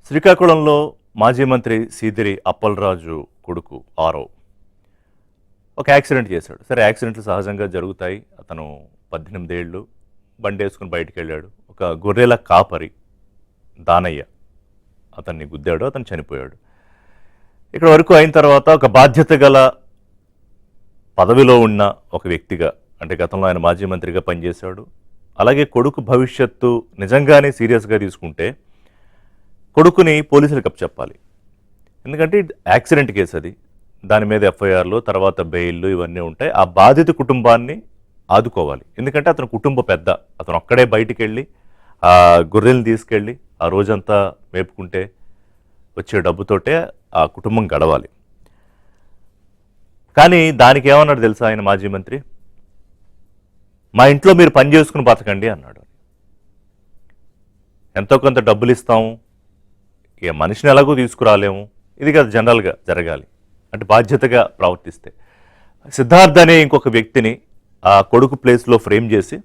శ్రీకాకుళంలో మాజీ మంత్రి సీదిరి అప్పలరాజు కొడుకు ఆరవ్ ఒక యాక్సిడెంట్ చేశాడు. సరే, యాక్సిడెంట్లు సహజంగా జరుగుతాయి. అతను 18 ఏళ్ళు బండి వేసుకుని బయటికి వెళ్ళాడు. ఒక గొర్రెల కాపరి దానయ్య అతన్ని గుద్దాడు, అతను చనిపోయాడు. ఇక్కడ వరకు అయిన తర్వాత ఒక బాధ్యత గల పదవిలో ఉన్న ఒక వ్యక్తిగా, అంటే గతంలో ఆయన మాజీ మంత్రిగా పనిచేశాడు. అలాగే కొడుకు భవిష్యత్తు నిజంగానే సీరియస్గా తీసుకుంటే కొడుకుని పోలీసులకు అప్పచెప్పాలి. ఎందుకంటే యాక్సిడెంట్ కేసు అది, దాని మీద ఎఫ్ఐఆర్లు, తర్వాత బెయిల్లు ఇవన్నీ ఉంటాయి. ఆ బాధిత కుటుంబాన్ని ఆదుకోవాలి. ఎందుకంటే అతను కుటుంబ పెద్ద, అతను ఒక్కడే బయటికి వెళ్ళి ఆ గొర్రెల్ని తీసుకెళ్ళి ఆ రోజంతా మేపుకుంటే వచ్చే డబ్బుతోటే ఆ కుటుంబం గడవాలి. కానీ దానికి ఏమన్నాడు తెలుసా ఆయన మాజీ మంత్రి? మా ఇంట్లో మీరు పని చేసుకుని బతకండి అన్నాడు. ఎంతో కొంత డబ్బులు ఇస్తాము, ఇక మనిషిని ఎలాగో తీసుకురాలేము, ఇది కదా జనరల్గా జరగాలి. అంటే బాధ్యతగా ప్రవర్తిస్తే. సిద్ధార్థ్ అనే ఇంకొక వ్యక్తిని ఆ కొడుకు ప్లేస్లో ఫ్రేమ్ చేసి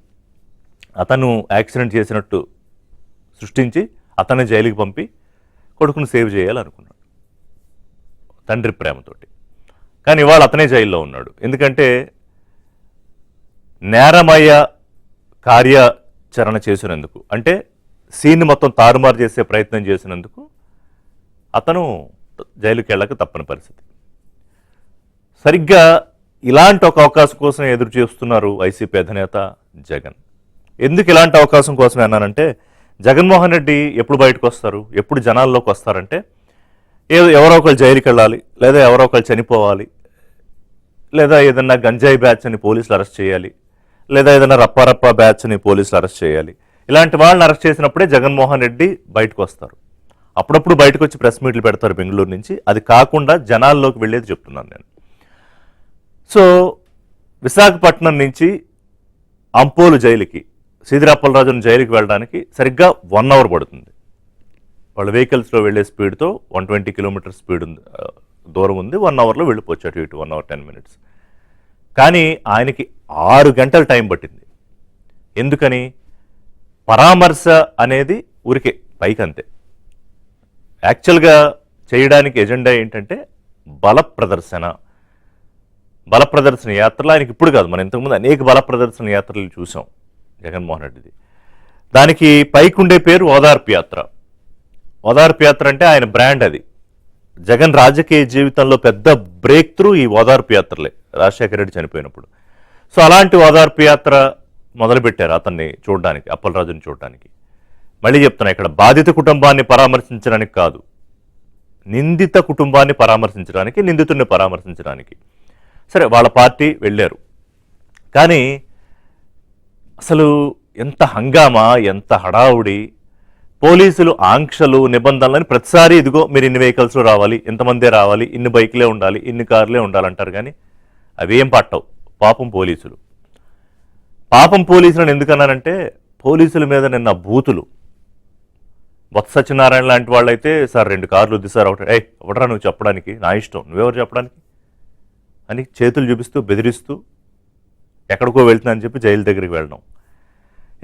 అతను యాక్సిడెంట్ చేసినట్టు సృష్టించి అతన్ని జైలుకి పంపి కొడుకును సేవ్ చేయాలనుకున్నాడు తండ్రి ప్రేమతోటి. కానీ ఇవాళ అతనే జైల్లో ఉన్నాడు. ఎందుకంటే నేరమయ కార్యాచరణ చేసినందుకు, అంటే సీన్ మొత్తం తారుమారు చేసే ప్రయత్నం చేసినందుకు అతను జైలుకి వెళ్ళక తప్పని పరిస్థితి. సరిగ్గా ఇలాంటి ఒక అవకాశం కోసం ఎదురు చూస్తున్నారు వైసీపీ అధినేత జగన్. ఎందుకు ఇలాంటి అవకాశం కోసం అన్నానంటే, జగన్మోహన్ రెడ్డి ఎప్పుడు బయటకు వస్తారు, ఎప్పుడు జనాల్లోకి వస్తారంటే, ఎవరో ఒకరు జైలుకి వెళ్ళాలి, లేదా ఎవరో ఒకరు చనిపోవాలి, లేదా ఏదన్నా గంజాయి బ్యాచ్ అని పోలీసులు అరెస్ట్ చేయాలి, లేదా ఏదైనా రప్పారప్ప బ్యాచ్ అని పోలీసులు అరెస్ట్ చేయాలి. ఇలాంటి వాళ్ళని అరెస్ట్ చేసినప్పుడే జగన్మోహన్ రెడ్డి బయటకు వస్తారు. అప్పుడప్పుడు బయటకు వచ్చి ప్రెస్ మీట్లు పెడతారు బెంగళూరు నుంచి. అది కాకుండా జనాల్లోకి వెళ్ళేది చెప్తున్నాను నేను. సో విశాఖపట్నం నుంచి అంపోలు జైలుకి సీదిరి అప్పలరాజును జైలుకి వెళ్ళడానికి సరిగ్గా 1 అవర్ పడుతుంది. వాళ్ళ వెహికల్స్లో వెళ్ళే స్పీడ్తో 120 కిలోమీటర్ స్పీడ్ దూరం ఉంది. 1 అవర్లో వెళ్ళిపోవచ్చు అటు ఇటు, 1 అవర్ 10 మినిట్స్. కానీ ఆయనకి 6 గంటల టైం పట్టింది. ఎందుకని? పరామర్శ అనేది ఊరికే పైకి అంతే. యాక్చువల్గా చేయడానికి ఎజెండా ఏంటంటే బల ప్రదర్శన యాత్రలు. ఆయనకి ఇప్పుడు కాదు, మనం ఇంతకుముందు అనేక బల ప్రదర్శన యాత్రలు చూసాం జగన్మోహన్ రెడ్డిది. దానికి పైకి ఉండే పేరు ఓదార్పు యాత్ర. ఓదార్పు యాత్ర అంటే ఆయన బ్రాండ్. అది జగన్ రాజకీయ జీవితంలో పెద్ద బ్రేక్ త్రూ ఈ ఓదార్పు యాత్రలే, రాజశేఖర రెడ్డి చనిపోయినప్పుడు. సో అలాంటి ఓదార్పు యాత్ర మొదలుపెట్టారు అతన్ని చూడడానికి, అప్పలరాజుని చూడడానికి. మళ్ళీ చెప్తున్నా, ఇక్కడ బాధిత కుటుంబాన్ని పరామర్శించడానికి కాదు, నిందిత కుటుంబాన్ని పరామర్శించడానికి, నిందితుడిని పరామర్శించడానికి. సరే, వాళ్ళ పార్టీ వెళ్ళారు. కానీ అసలు ఎంత హంగామా, ఎంత హడావుడి. పోలీసులు ఆంక్షలు, నిబంధనలని ప్రతిసారి ఇదిగో మీరు ఇన్ని వెహికల్స్లో రావాలి, ఇంతమందే రావాలి, ఇన్ని బైక్లే ఉండాలి, ఇన్ని కార్లే ఉండాలంటారు. కానీ అవేం పట్టవు. పాపం పోలీసులను ఎందుకన్నానంటే, పోలీసుల మీద నిన్న బూతులు. బొత్స సత్యనారాయణ లాంటి వాళ్ళైతే, సార్ 2 కార్లు వద్దు సార్, ఒకటరా నువ్వు చెప్పడానికి, నా ఇష్టం, నువ్వెవరు చెప్పడానికి అని చేతులు చూపిస్తూ బెదిరిస్తూ ఎక్కడికో వెళ్తున్నా అని చెప్పి జైలు దగ్గరికి వెళ్ళడం.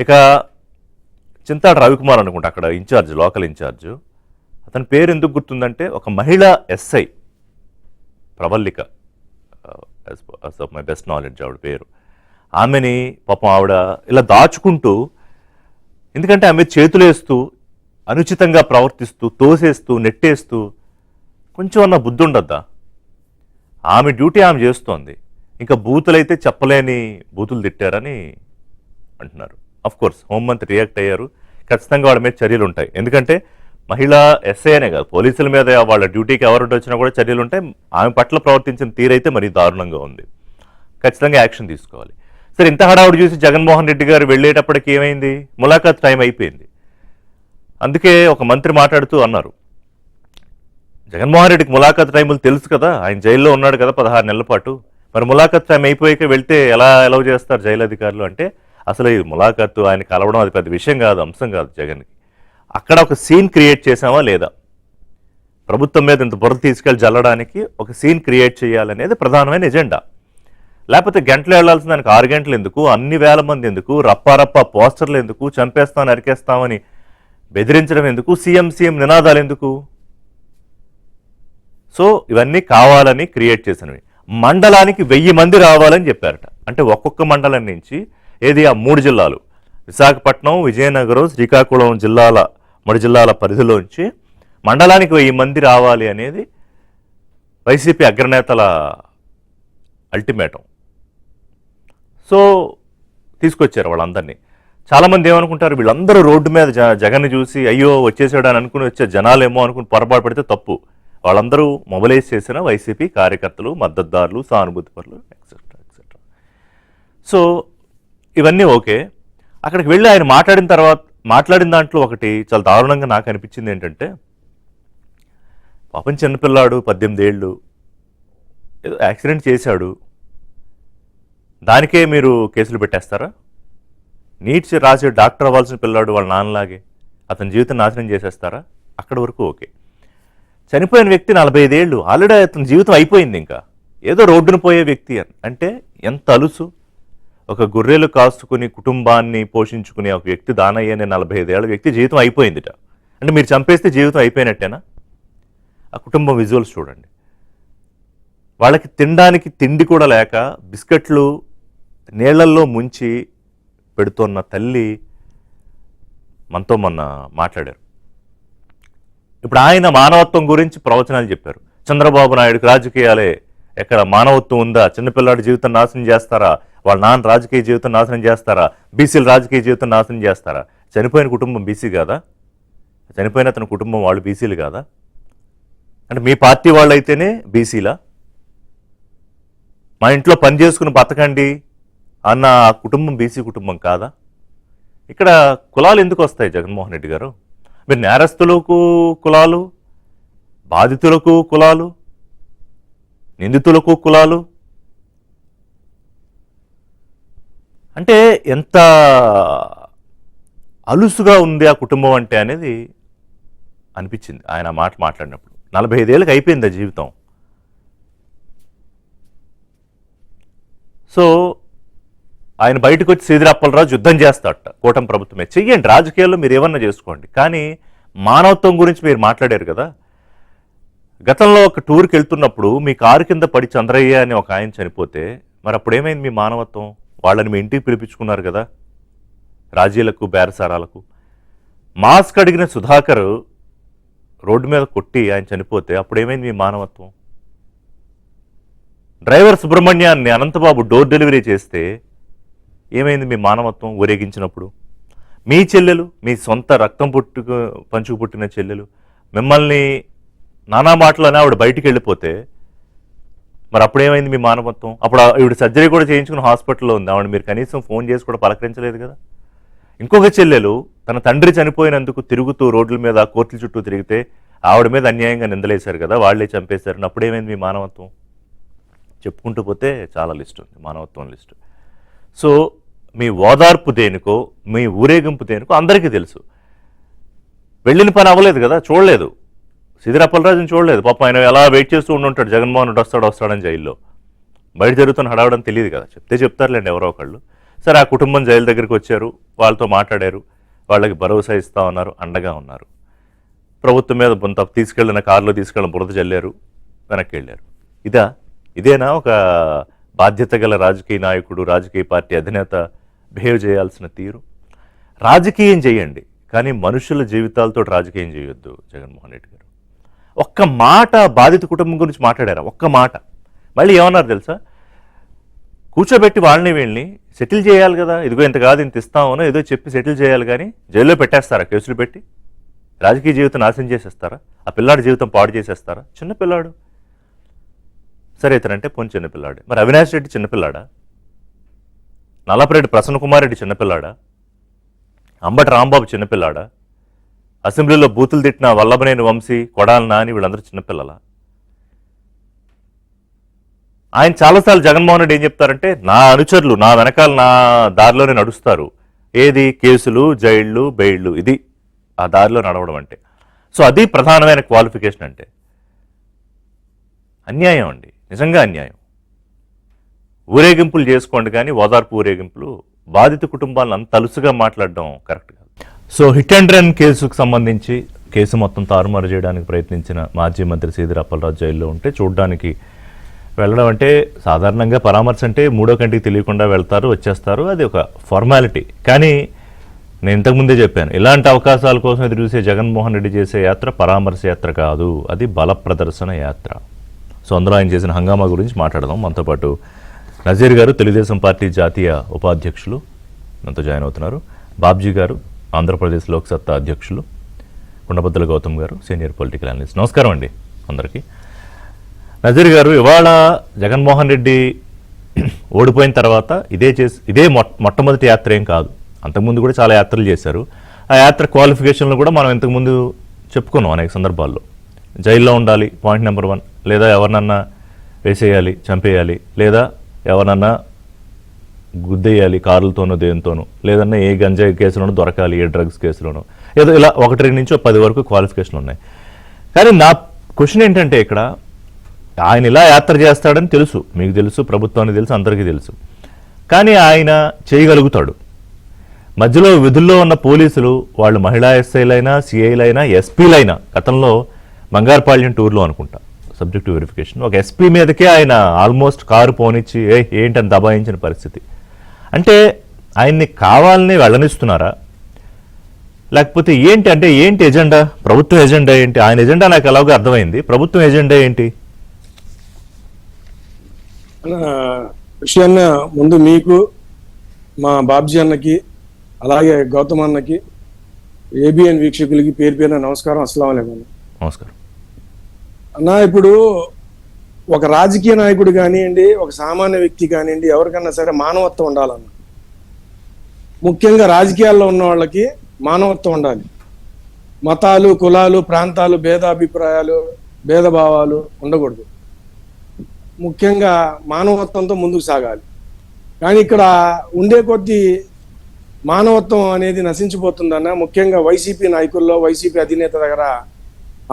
ఇక చింతాడు రవికుమార్ అనుకుంటా అక్కడ ఇన్ఛార్జ్, లోకల్ ఇన్ఛార్జ్. అతని పేరు ఎందుకు గుర్తుందంటే, ఒక మహిళా SI Pravallika, of my best knowledge ఆవిడ పేరు. ఆమెని పాపం ఆవిడ ఇలా దాచుకుంటూ, ఎందుకంటే ఆమె చేతులేస్తూ అనుచితంగా ప్రవర్తిస్తూ, తోసేస్తూ, నెట్టేస్తూ, కొంచెం అన్న బుద్ధి ఉండద్దా? ఆమె డ్యూటీ ఆమె చేస్తోంది. ఇంకా బూతులైతే చెప్పలేని బూతులు తిట్టారని అంటున్నారు. అఫ్కోర్స్ హోంమంత్రి రియాక్ట్ అయ్యారు. ఖచ్చితంగా వాళ్ళ మీద చర్యలు ఉంటాయి. ఎందుకంటే మహిళా ఎస్ఐ అనే కాదు, పోలీసుల మీద వాళ్ళ డ్యూటీకి ఎవరు వచ్చినా కూడా చర్యలు ఉంటాయి. ఆమె పట్ల ప్రవర్తించిన తీరైతే మరీ దారుణంగా ఉంది. ఖచ్చితంగా యాక్షన్ తీసుకోవాలి. సరే, ఇంత హడావుడు చూసి జగన్మోహన్ రెడ్డి గారు వెళ్ళేటప్పటికి ఏమైంది? ములాఖాత్ టైం అయిపోయింది. అందుకే ఒక మంత్రి మాట్లాడుతూ అన్నారు, జగన్మోహన్ రెడ్డికి ములాఖాత్ టైములు తెలుసు కదా, ఆయన జైల్లో ఉన్నాడు కదా 16 నెలల పాటు, మరి ములాఖాత్ టైం అయిపోయాక వెళ్తే ఎలా అలౌ చేస్తారు జైలు అధికారులు అంటే, అసలు ఈ ములాఖాత్ ఆయన కలవడం అది పెద్ద విషయం కాదు, అంశం కాదు జగన్కి. అక్కడ ఒక సీన్ క్రియేట్ చేసామా లేదా, ప్రభుత్వం మీద ఇంత బురద తీసుకెళ్ళి జల్లడానికి ఒక సీన్ క్రియేట్ చేయాలనేది ప్రధానమైన ఎజెండా. లేకపోతే గంటలు వెళ్లాల్సిన దానికి 6 గంటలు ఎందుకు, అన్ని వేల మంది ఎందుకు, రప్పారప్ప పోస్టర్లు ఎందుకు, చంపేస్తామని అరికేస్తామని బెదిరించడం ఎందుకు, సీఎం సీఎం నినాదాలు ఎందుకు? సో ఇవన్నీ కావాలని క్రియేట్ చేసినవి. మండలానికి 1000 మంది రావాలని చెప్పారట. అంటే ఒక్కొక్క మండలం నుంచి ఏది ఆ 3 జిల్లాలు విశాఖపట్నం, విజయనగరం, శ్రీకాకుళం జిల్లాల 3 జిల్లాల పరిధిలోంచి మండలానికి 1000 మంది రావాలి అనేది వైసీపీ అగ్రనేతల అల్టిమేటం. సో తీసుకొచ్చారు వాళ్ళందరినీ. చాలామంది ఏమనుకుంటారు, వీళ్ళందరూ రోడ్డు మీద జగన్ని చూసి అయ్యో వచ్చేసాడు అని అనుకుని వచ్చే జనాలేమో అనుకుని పొరపాటు పడితే తప్పు. వాళ్ళందరూ మొబలైజ్ చేసిన వైసీపీ కార్యకర్తలు, మద్దతుదారులు, సానుభూతి పరులు, ఎక్సెట్రా ఎక్సెట్రా. సో ఇవన్నీ ఓకే. అక్కడికి వెళ్ళి ఆయన మాట్లాడిన దాంట్లో ఒకటి చాలా దారుణంగా నాకు అనిపించింది ఏంటంటే, పాపం చిన్నపిల్లాడు 18 ఏళ్ళు ఏదో యాక్సిడెంట్ చేశాడు, దానికే మీరు కేసులు పెట్టేస్తారా? నీట్స్ రాసి డాక్టర్ అవ్వాల్సిన పిల్లాడు వాళ్ళ నాన్నలాగే అతని జీవితం నాశనం చేసేస్తారా? అక్కడి వరకు ఓకే. చనిపోయిన వ్యక్తి 45 ఏళ్ళు, ఆల్రెడీ అతని జీవితం అయిపోయింది. ఇంకా ఏదో రోడ్డును పోయే వ్యక్తి అంటే ఎంత అలుసు. ఒక గొర్రెలు కాసుకుని కుటుంబాన్ని పోషించుకునే ఒక వ్యక్తి దానయ్యనే 45 ఏళ్ళ వ్యక్తి జీవితం అయిపోయిందిట. అంటే మీరు చంపేస్తే జీవితం అయిపోయినట్టేనా? ఆ కుటుంబం విజువల్స్ చూడండి. వాళ్ళకి తినడానికి తిండి కూడా లేక బిస్కెట్లు నీళ్లల్లో ముంచి పెడుతున్న తల్లి మనతో మొన్న మాట్లాడారు. ఇప్పుడు ఆయన మానవత్వం గురించి ప్రవచనాలు చెప్పారు. చంద్రబాబు నాయుడుకి రాజకీయాలే, ఎక్కడ మానవత్వం ఉందా? చిన్నపిల్లాడి జీవితం నాశనం చేస్తారా? వాళ్ళ నాన్న రాజకీయ జీవితం నాశనం చేస్తారా? బీసీలు రాజకీయ జీవితం నాశనం చేస్తారా? చనిపోయిన కుటుంబం బీసీ కాదా? చనిపోయిన అతని కుటుంబం వాళ్ళు బీసీలు కాదా? అంటే మీ పార్టీ వాళ్ళు అయితేనే బీసీలా? మా ఇంట్లో పని చేసుకుని బతకండి అన్న ఆ కుటుంబం బీసీ కుటుంబం కాదా? ఇక్కడ కులాలు ఎందుకు వస్తాయి జగన్మోహన్ రెడ్డి గారు? మీరు నేరస్తులకు కులాలు, బాధితులకు కులాలు, నిందితులకు కులాలు, అంటే ఎంత అలుసుగా ఉంది ఆ కుటుంబం అంటే అనేది అనిపించింది ఆయన మాట్లాడినప్పుడు. 45 ఏళ్ళకి అయిపోయింది ఆ జీవితం. సో ఆయన బయటకు వచ్చి సీదిరాప్పలరాజు యుద్ధం చేస్తాడట కూటమి ప్రభుత్వమే. చెయ్యండి, రాజకీయాల్లో మీరు ఏమన్నా చేసుకోండి, కానీ మానవత్వం గురించి మీరు మాట్లాడారు కదా. గతంలో ఒక టూర్కి వెళ్తున్నప్పుడు మీ కారు కింద పడి చంద్రయ్య అని ఒక ఆయన చనిపోతే మరి అప్పుడు ఏమైంది మీ మానవత్వం? వాళ్ళని మీ ఇంటికి పిలిపించుకున్నారు కదా రాజీలకు, బేరసారాలకు. మాస్క్ అడిగిన సుధాకర్ రోడ్డు మీద కొట్టి ఆయన చనిపోతే అప్పుడు ఏమైంది మీ మానవత్వం? డ్రైవర్ సుబ్రహ్మణ్యాన్ని అనంతబాబు డోర్ డెలివరీ చేస్తే ఏమైంది మీ మానవత్వం ఊరేగించినప్పుడు? మీ చెల్లెలు, మీ సొంత రక్తం పంచుకు పుట్టిన చెల్లెలు మిమ్మల్ని నానా మాటలని ఆవిడ బయటికి వెళ్ళిపోతే మరి అప్పుడేమైంది మీ మానవత్వం? అప్పుడు ఈవిడ సర్జరీ కూడా చేయించుకుని హాస్పిటల్లో ఉంది, ఆవిడ మీరు కనీసం ఫోన్ చేసి కూడా పలకరించలేదు కదా. ఇంకొక చెల్లెలు తన తండ్రి చనిపోయినందుకు తిరుగుతూ రోడ్ల మీద కోర్టుల చుట్టూ తిరిగితే ఆవిడ మీద అన్యాయంగా నిందలేశారు కదా, వాళ్లే చంపేశారు. అప్పుడేమైంది మీ మానవత్వం? చెప్పుకుంటూ పోతే చాలా లిస్ట్ ఉంది, మానవత్వం లిస్టు. సో మీ ఓదార్పు దేనికో, మీ ఊరేగింపు దేనికో అందరికీ తెలుసు. వెళ్ళిన పని అవ్వలేదు కదా, చూడలేదు, సీదిరాప్పలరాజుని చూడలేదు. పాప ఆయన ఎలా వెయిట్ చేస్తూ ఉండుంటాడు, జగన్మోహన్ రెడ్డి వస్తాడని జైల్లో. బయట జరుగుతున్న హడావడం తెలియదు కదా, చెప్తారులేండి ఎవరో ఒకళ్ళు. సరే, ఆ కుటుంబం జైలు దగ్గరికి వచ్చారు, వాళ్ళతో మాట్లాడారు, వాళ్ళకి భరోసా ఇస్తా ఉన్నారు, అండగా ఉన్నారు. ప్రభుత్వం మీద తీసుకెళ్ళిన కారులో తీసుకెళ్ళిన బురద చల్లారు, వెనక్కి వెళ్ళారు. ఇదేనా ఒక బాధ్యత గల రాజకీయ నాయకుడు, రాజకీయ పార్టీ అధినేత బిహేవ్ చేయాల్సిన తీరు? రాజకీయం చేయండి, కానీ మనుషుల జీవితాలతో రాజకీయం చేయొద్దు జగన్మోహన్ రెడ్డి గారు. ఒక్క మాట బాధిత కుటుంబం గురించి మాట్లాడారా? ఒక్క మాట. మళ్ళీ ఏమన్నారు తెలుసా? కూర్చోబెట్టి వాళ్ళని వీళ్ళని సెటిల్ చేయాలి కదా, ఇదిగో ఇంత కాదు ఇంత ఇస్తామనో ఏదో చెప్పి సెటిల్ చేయాలి, కానీ జైల్లో పెట్టేస్తారా? కేసులు పెట్టి రాజకీయ జీవితం నాశనం చేసేస్తారా? ఆ పిల్లాడి జీవితం పాడు చేసేస్తారా? చిన్నపిల్లాడు. సరే, ఇతనంటే పోనీ చిన్నపిల్లాడే. మరి అవినాష్ రెడ్డి చిన్నపిల్లాడా? నల్లపరెడ్డి ప్రసన్న కుమార్ రెడ్డి చిన్నపిల్లాడా? అంబటి రాంబాబు చిన్నపిల్లాడా? అసెంబ్లీలో బూతులు తిట్టిన వల్లభనేని వంశీ, కొడాల నాని వీళ్ళందరూ చిన్నపిల్లల? ఆయన చాలాసార్లు జగన్మోహన్ రెడ్డి ఏం చెప్తారంటే, నా అనుచరులు నా వెనకాల నా దారిలోనే నడుస్తారు, ఏది కేసులు, జైళ్లు, బెయిళ్లు, ఇది ఆ దారిలో నడవడం అంటే. సో అది ప్రధానమైన క్వాలిఫికేషన్. అంటే అన్యాయం అండి, నిజంగా అన్యాయం. ఊరేగింపులు చేసుకోండి, కానీ ఓదార్పు ఊరేగింపులు బాధిత కుటుంబాలను అంత అలుసుగా మాట్లాడడం కరెక్ట్ కాదు. సో హిట్ అండ్ రన్ కేసుకు సంబంధించి కేసు మొత్తం తారుమారు చేయడానికి ప్రయత్నించిన మాజీ మంత్రి సీదిరి అప్పలరాజు జైల్లో ఉంటే చూడడానికి వెళ్ళడం అంటే సాధారణంగా పరామర్శ అంటే మూడో కంటికి తెలియకుండా వెళ్తారు, వచ్చేస్తారు, అది ఒక ఫార్మాలిటీ. కానీ నేను ఇంతకుముందే చెప్పాను, ఇలాంటి అవకాశాల కోసం ఎదురు చూసే జగన్మోహన్ రెడ్డి చేసే యాత్ర పరామర్శ యాత్ర కాదు, అది బల ప్రదర్శన యాత్ర. సో అందులో ఆయన చేసిన హంగామా గురించి మాట్లాడదాం. మనతో పాటు నజీర్ గారు, తెలుగుదేశం పార్టీ జాతీయ ఉపాధ్యక్షులు, మనతో జాయిన్ అవుతున్నారు. బాబ్జీ గారు, ఆంధ్రప్రదేశ్ లోక్సత్తా అధ్యక్షులు. కుండబద్దల గౌతమ్ గారు, సీనియర్ పొలిటికల్ అనలిస్ట్. నమస్కారం అండి అందరికీ. నజీర్ గారు, ఇవాళ జగన్మోహన్ రెడ్డి ఓడిపోయిన తర్వాత ఇదే మొట్టమొదటి యాత్ర ఏం కాదు, అంతకుముందు కూడా చాలా యాత్రలు చేశారు. ఆ యాత్ర క్వాలిఫికేషన్లు కూడా మనం ఇంతకుముందు చెప్పుకున్నాం అనేక సందర్భాల్లో. జైల్లో ఉండాలి పాయింట్ నెంబర్ 1, లేదా ఎవరినన్నా వేసేయాలి, చంపేయాలి, లేదా ఎవరన్నా గుద్దేయాలి కారులతోనో దేనితోనో, లేదన్నా ఏ గంజాయి కేసులోనో దొరకాలి, ఏ డ్రగ్స్ కేసులోనో, ఏదో ఇలా 1 నుంచి 10 వరకు క్వాలిఫికేషన్లు ఉన్నాయి. కానీ నా క్వశ్చన్ ఏంటంటే, ఇక్కడ ఆయన ఇలా యాత్ర చేస్తాడని తెలుసు, మీకు తెలుసు, ప్రభుత్వానికి తెలుసు, అందరికీ తెలుసు. కానీ ఆయన చేయగలుగుతాడు. మధ్యలో విధుల్లో ఉన్న పోలీసులు, వాళ్ళు మహిళా ఎస్ఐలైనా, సిఐలైనా, ఎస్పీలైనా, గతంలో బంగారుపాళ్యం టూర్లో అనుకుంటా సబ్జెక్టు వెరిఫికేషన్, ఒక ఎస్పీ మీదకే ఆయన ఆల్మోస్ట్ కారు పోనిచ్చి ఏంటని దబాయించిన పరిస్థితి. అంటే ఆయన్ని కావాలని వెళ్ళనిస్తున్నారా, లేకపోతే ఏంటి? అంటే ఏంటి ఎజెండా? ప్రభుత్వం ఎజెండా ఏంటి? ఆయన ఎజెండా నాకు ఎలాగో అర్థమైంది, ప్రభుత్వం ఎజెండా ఏంటి? విషయాన్న ముందు మీకు, మా బాబ్జీ అన్నకి, అలాగే గౌతమ్ అన్నకి, ఏబిఎన్ వీక్షకులకి పేరు పేరున నమస్కారం. అస్సలాము అలైకుం. నమస్కారం అన్న. ఇప్పుడు ఒక రాజకీయ నాయకుడు కానివ్వండి, ఒక సామాన్య వ్యక్తి కానివ్వండి, ఎవరికన్నా సరే మానవత్వం ఉండాలన్న. ముఖ్యంగా రాజకీయాల్లో ఉన్న వాళ్ళకి మానవత్వం ఉండాలి. మతాలు, కులాలు, ప్రాంతాలు, భేదాభిప్రాయాలు, భేదభావాలు ఉండకూడదు. ముఖ్యంగా మానవత్వంతో ముందుకు సాగాలి. కానీ ఇక్కడ ఉండే కొద్దీ మానవత్వం అనేది నశించిపోతుందన్న. ముఖ్యంగా వైసీపీ నాయకుల్లో, వైసీపీ అధినేత దగ్గర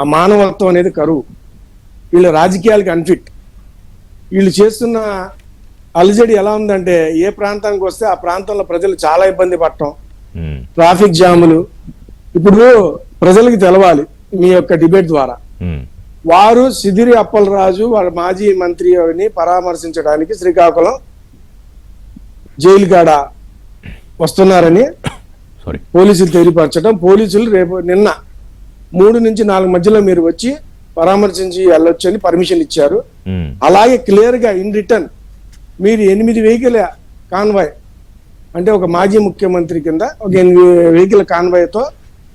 ఆ మానవత్వం అనేది కరువు. వీళ్ళ రాజకీయాలకి అన్ఫిట్. వీళ్ళు చేస్తున్న అలజడి ఎలా ఉందంటే, ఏ ప్రాంతానికి వస్తే ఆ ప్రాంతంలో ప్రజలు చాలా ఇబ్బంది పడటం, ట్రాఫిక్ జాములు. ఇప్పుడు ప్రజలకి తెలవాలి మీ యొక్క డిబేట్ ద్వారా, వారు సీదిరి అప్పలరాజు వారి మాజీ మంత్రిని పరామర్శించడానికి శ్రీకాకుళం జైలు కాడ వస్తున్నారని పోలీసులు తెలియపరచడం. పోలీసులు నిన్న 3 నుంచి 4 మధ్యలో మీరు వచ్చి పరామర్శించి వెళ్ళొచ్చు అని పర్మిషన్ ఇచ్చారు. అలాగే క్లియర్ గా ఇన్ రిటర్న్ మీరు 8 వెహికల్ కాన్వాయ్, అంటే ఒక మాజీ ముఖ్యమంత్రి కింద ఒక 8 వెహికల్ కాన్వాయ్ తో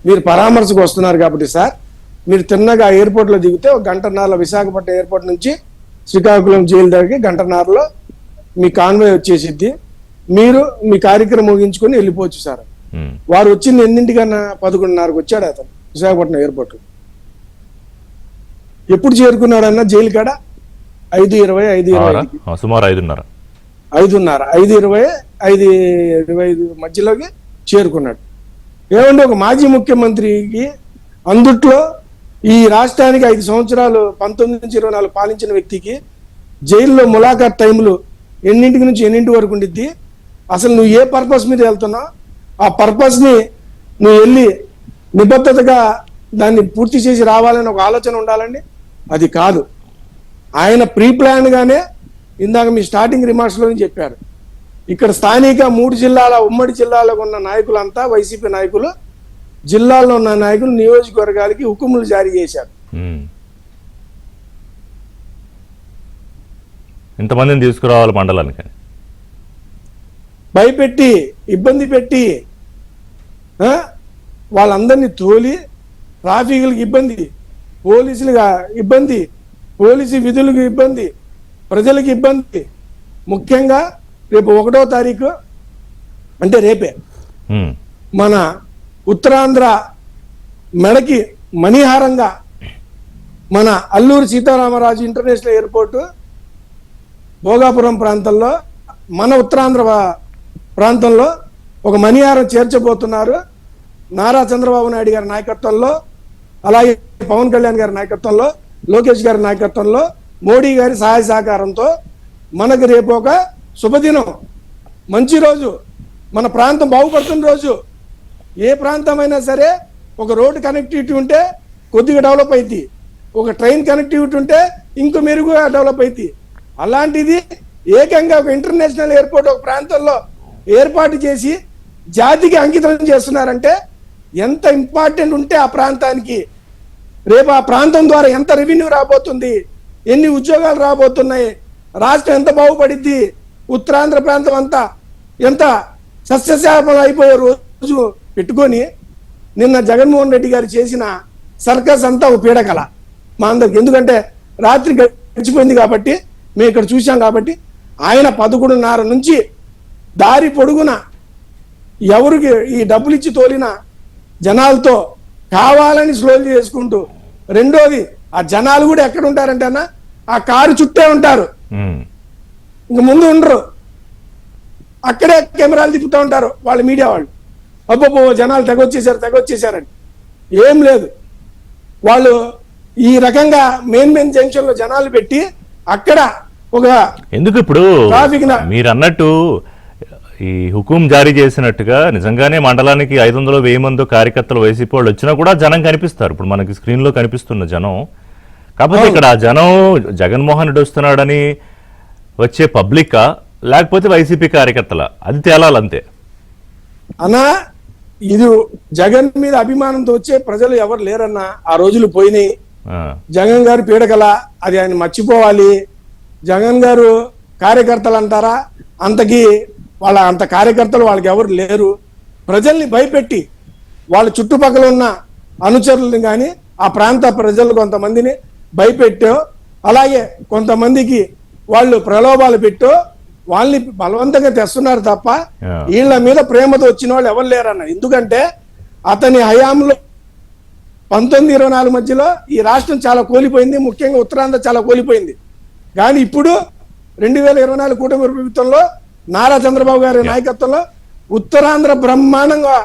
మీరు పరామర్శకు వస్తున్నారు కాబట్టి సార్, మీరు తిన్నగా ఎయిర్పోర్ట్ లో దిగితే 1 గంటన్నరలో విశాఖపట్నం ఎయిర్పోర్ట్ నుంచి శ్రీకాకుళం జైలు దగ్గరికి 1 గంటన్నరలో మీ కాన్వాయ్ వచ్చేసిద్ది. మీరు మీ కార్యక్రమం ముగించుకొని వెళ్ళిపోవచ్చు సార్. వారు వచ్చింది ఎన్నింటికన్నా 11:30కు వచ్చాడు అతను విశాఖపట్నం ఎయిర్పోర్ట్. ఎప్పుడు చేరుకున్నాడన్నా జైలు కాడ 5:20 సుమారు 5:30 5:25 మధ్యలోకి చేరుకున్నాడు. ఏమంటే ఒక మాజీ ముఖ్యమంత్రికి, అందుట్లో ఈ రాష్ట్రానికి 5 సంవత్సరాలు 19 నుంచి 24 పాలించిన వ్యక్తికి జైల్లో ములాఖాత్ టైంలు ఎన్నింటి నుంచి ఎన్నింటి వరకు ఉండిద్ది? అసలు నువ్వు ఏ పర్పస్ మీద వెళ్తున్నావు, ఆ పర్పస్ ని నువ్వు వెళ్ళి నిబద్ధతగా దాన్ని పూర్తి చేసి రావాలని ఒక ఆలోచన ఉండాలండి. అది కాదు. ఆయన ప్రీ ప్లాన్ గానే ఇందాక మీ స్టార్టింగ్ రిమార్క్స్ లో చెప్పారు, ఇక్కడ స్థానిక 3 జిల్లాల ఉమ్మడి జిల్లాలో ఉన్న నాయకులంతా వైసీపీ నాయకులు, జిల్లాల్లో ఉన్న నాయకులు నియోజకవర్గాలకి హుకుములు జారీ చేశారు. ఇంతమందిని తీసుకురావాలి మండలానికి, భయపెట్టి ఇబ్బంది పెట్టి వాళ్ళందరినీ తోలి, ట్రాఫిక్లకు ఇబ్బంది, పోలీసులుగా ఇబ్బంది, పోలీసు విధులకు ఇబ్బంది, ప్రజలకు ఇబ్బంది. ముఖ్యంగా రేపు 1వ తారీఖు అంటే రేపే మన ఉత్తరాంధ్ర మెడకి మణిహారంగా మన అల్లూరి సీతారామరాజు ఇంటర్నేషనల్ ఎయిర్పోర్టు భోగాపురం ప్రాంతంలో, మన ఉత్తరాంధ్ర ప్రాంతంలో ఒక మణిహారం చేర్చబోతున్నారు. నారా చంద్రబాబు నాయుడు గారి నాయకత్వంలో, అలాగే పవన్ కళ్యాణ్ గారి నాయకత్వంలో, లోకేష్ గారి నాయకత్వంలో, మోడీ గారి సహాయ సహకారంతో మనకు రేపు ఒక శుభదినం, మంచి రోజు, మన ప్రాంతం బాగుపడుతున్న రోజు. ఏ ప్రాంతమైనా సరే ఒక రోడ్డు కనెక్టివిటీ ఉంటే కొద్దిగా డెవలప్ అయింది, ఒక ట్రైన్ కనెక్టివిటీ ఉంటే ఇంకో మెరుగుగా డెవలప్ అయింది. అలాంటిది ఏకంగా ఒక ఇంటర్నేషనల్ ఎయిర్పోర్ట్ ఒక ప్రాంతంలో ఏర్పాటు చేసి జాతికి అంకితం చేస్తున్నారంటే ఎంత ఇంపార్టెంట్ ఉంటే ఆ ప్రాంతానికి, రేపు ఆ ప్రాంతం ద్వారా ఎంత రెవెన్యూ రాబోతుంది, ఎన్ని ఉద్యోగాలు రాబోతున్నాయి, రాష్ట్రం ఎంత బాగుపడిద్ది, ఉత్తరాంధ్ర ప్రాంతం అంతా ఎంత సస్యశ్యామలం అయిపోయే రోజు పెట్టుకొని నిన్న జగన్మోహన్ రెడ్డి గారు చేసిన సర్కస్ అంతా ఒక పీడకల మా అందరికి. ఎందుకంటే రాత్రి గడిచిపోయింది కాబట్టి మేము ఇక్కడ చూసాం కాబట్టి ఆయన 11:30 నుంచి దారి పొడుగున ఎవరికి ఈ డబ్బులు ఇచ్చి తోలిన జనాలతో కావాలని స్లో చేసుకుంటూ, రెండోది ఆ జనాలు కూడా ఎక్కడ ఉంటారంటే అన్న ఆ కారు చుట్టే ఉంటారు, ఇంక ముందు ఉండరు, అక్కడే కెమెరాలు తిప్పుతూ ఉంటారు వాళ్ళ మీడియా వాళ్ళు. అబ్బో జనాలు తెగొచ్చేసారని ఏం లేదు. వాళ్ళు ఈ రకంగా మెయిన్ జంక్షన్ లో జనాలు పెట్టి అక్కడ ఒక ఎందుకు ఇప్పుడు మీరు అన్నట్టు ఈ హుకుం జారీ చేసినట్టుగా నిజంగానే మండలానికి 500-1000 మంది కార్యకర్తలు వైసీపీ వాళ్ళు వచ్చినా కూడా జనం కనిపిస్తారు. ఇప్పుడు మనకి స్క్రీన్ లో కనిపిస్తున్న జనం. కాకపోతే ఇక్కడ ఆ జనం జగన్మోహన్ రెడ్డి వస్తున్నాడని వచ్చే పబ్లికా లేకపోతే వైసీపీ కార్యకర్తల, అది తేలాలంతే అన్నా. ఇది జగన్ మీద అభిమానంతో వచ్చే ప్రజలు ఎవరు లేరన్నా. ఆ రోజులు పోయినాయి. జగన్ గారు పీడకల, అది ఆయన మర్చిపోవాలి. జగన్ గారు కార్యకర్తలు అంటారా, అంతకి అంత కార్యకర్తలు వాళ్ళకి ఎవరు లేరు. ప్రజల్ని భయపెట్టి వాళ్ళ చుట్టుపక్కల ఉన్న అనుచరులను కానీ ఆ ప్రాంత ప్రజలు కొంతమందిని భయపెట్టో, అలాగే కొంతమందికి వాళ్ళు ప్రలోభాలు పెట్టో వాళ్ళని బలవంతంగా తెస్తున్నారు తప్ప వీళ్ళ మీద ప్రేమతో వచ్చిన వాళ్ళు ఎవరు లేరన్న. ఎందుకంటే అతని హయాంలో 1924 మధ్యలో ఈ రాష్ట్రం చాలా కోల్పోయింది, ముఖ్యంగా ఉత్తరాంధ్ర చాలా కోల్పోయింది. కానీ ఇప్పుడు 2024 కూటమి ప్రభుత్వంలో నారా చంద్రబాబు గారి నాయకత్వంలో ఉత్తరాంధ్ర బ్రహ్మాండంగా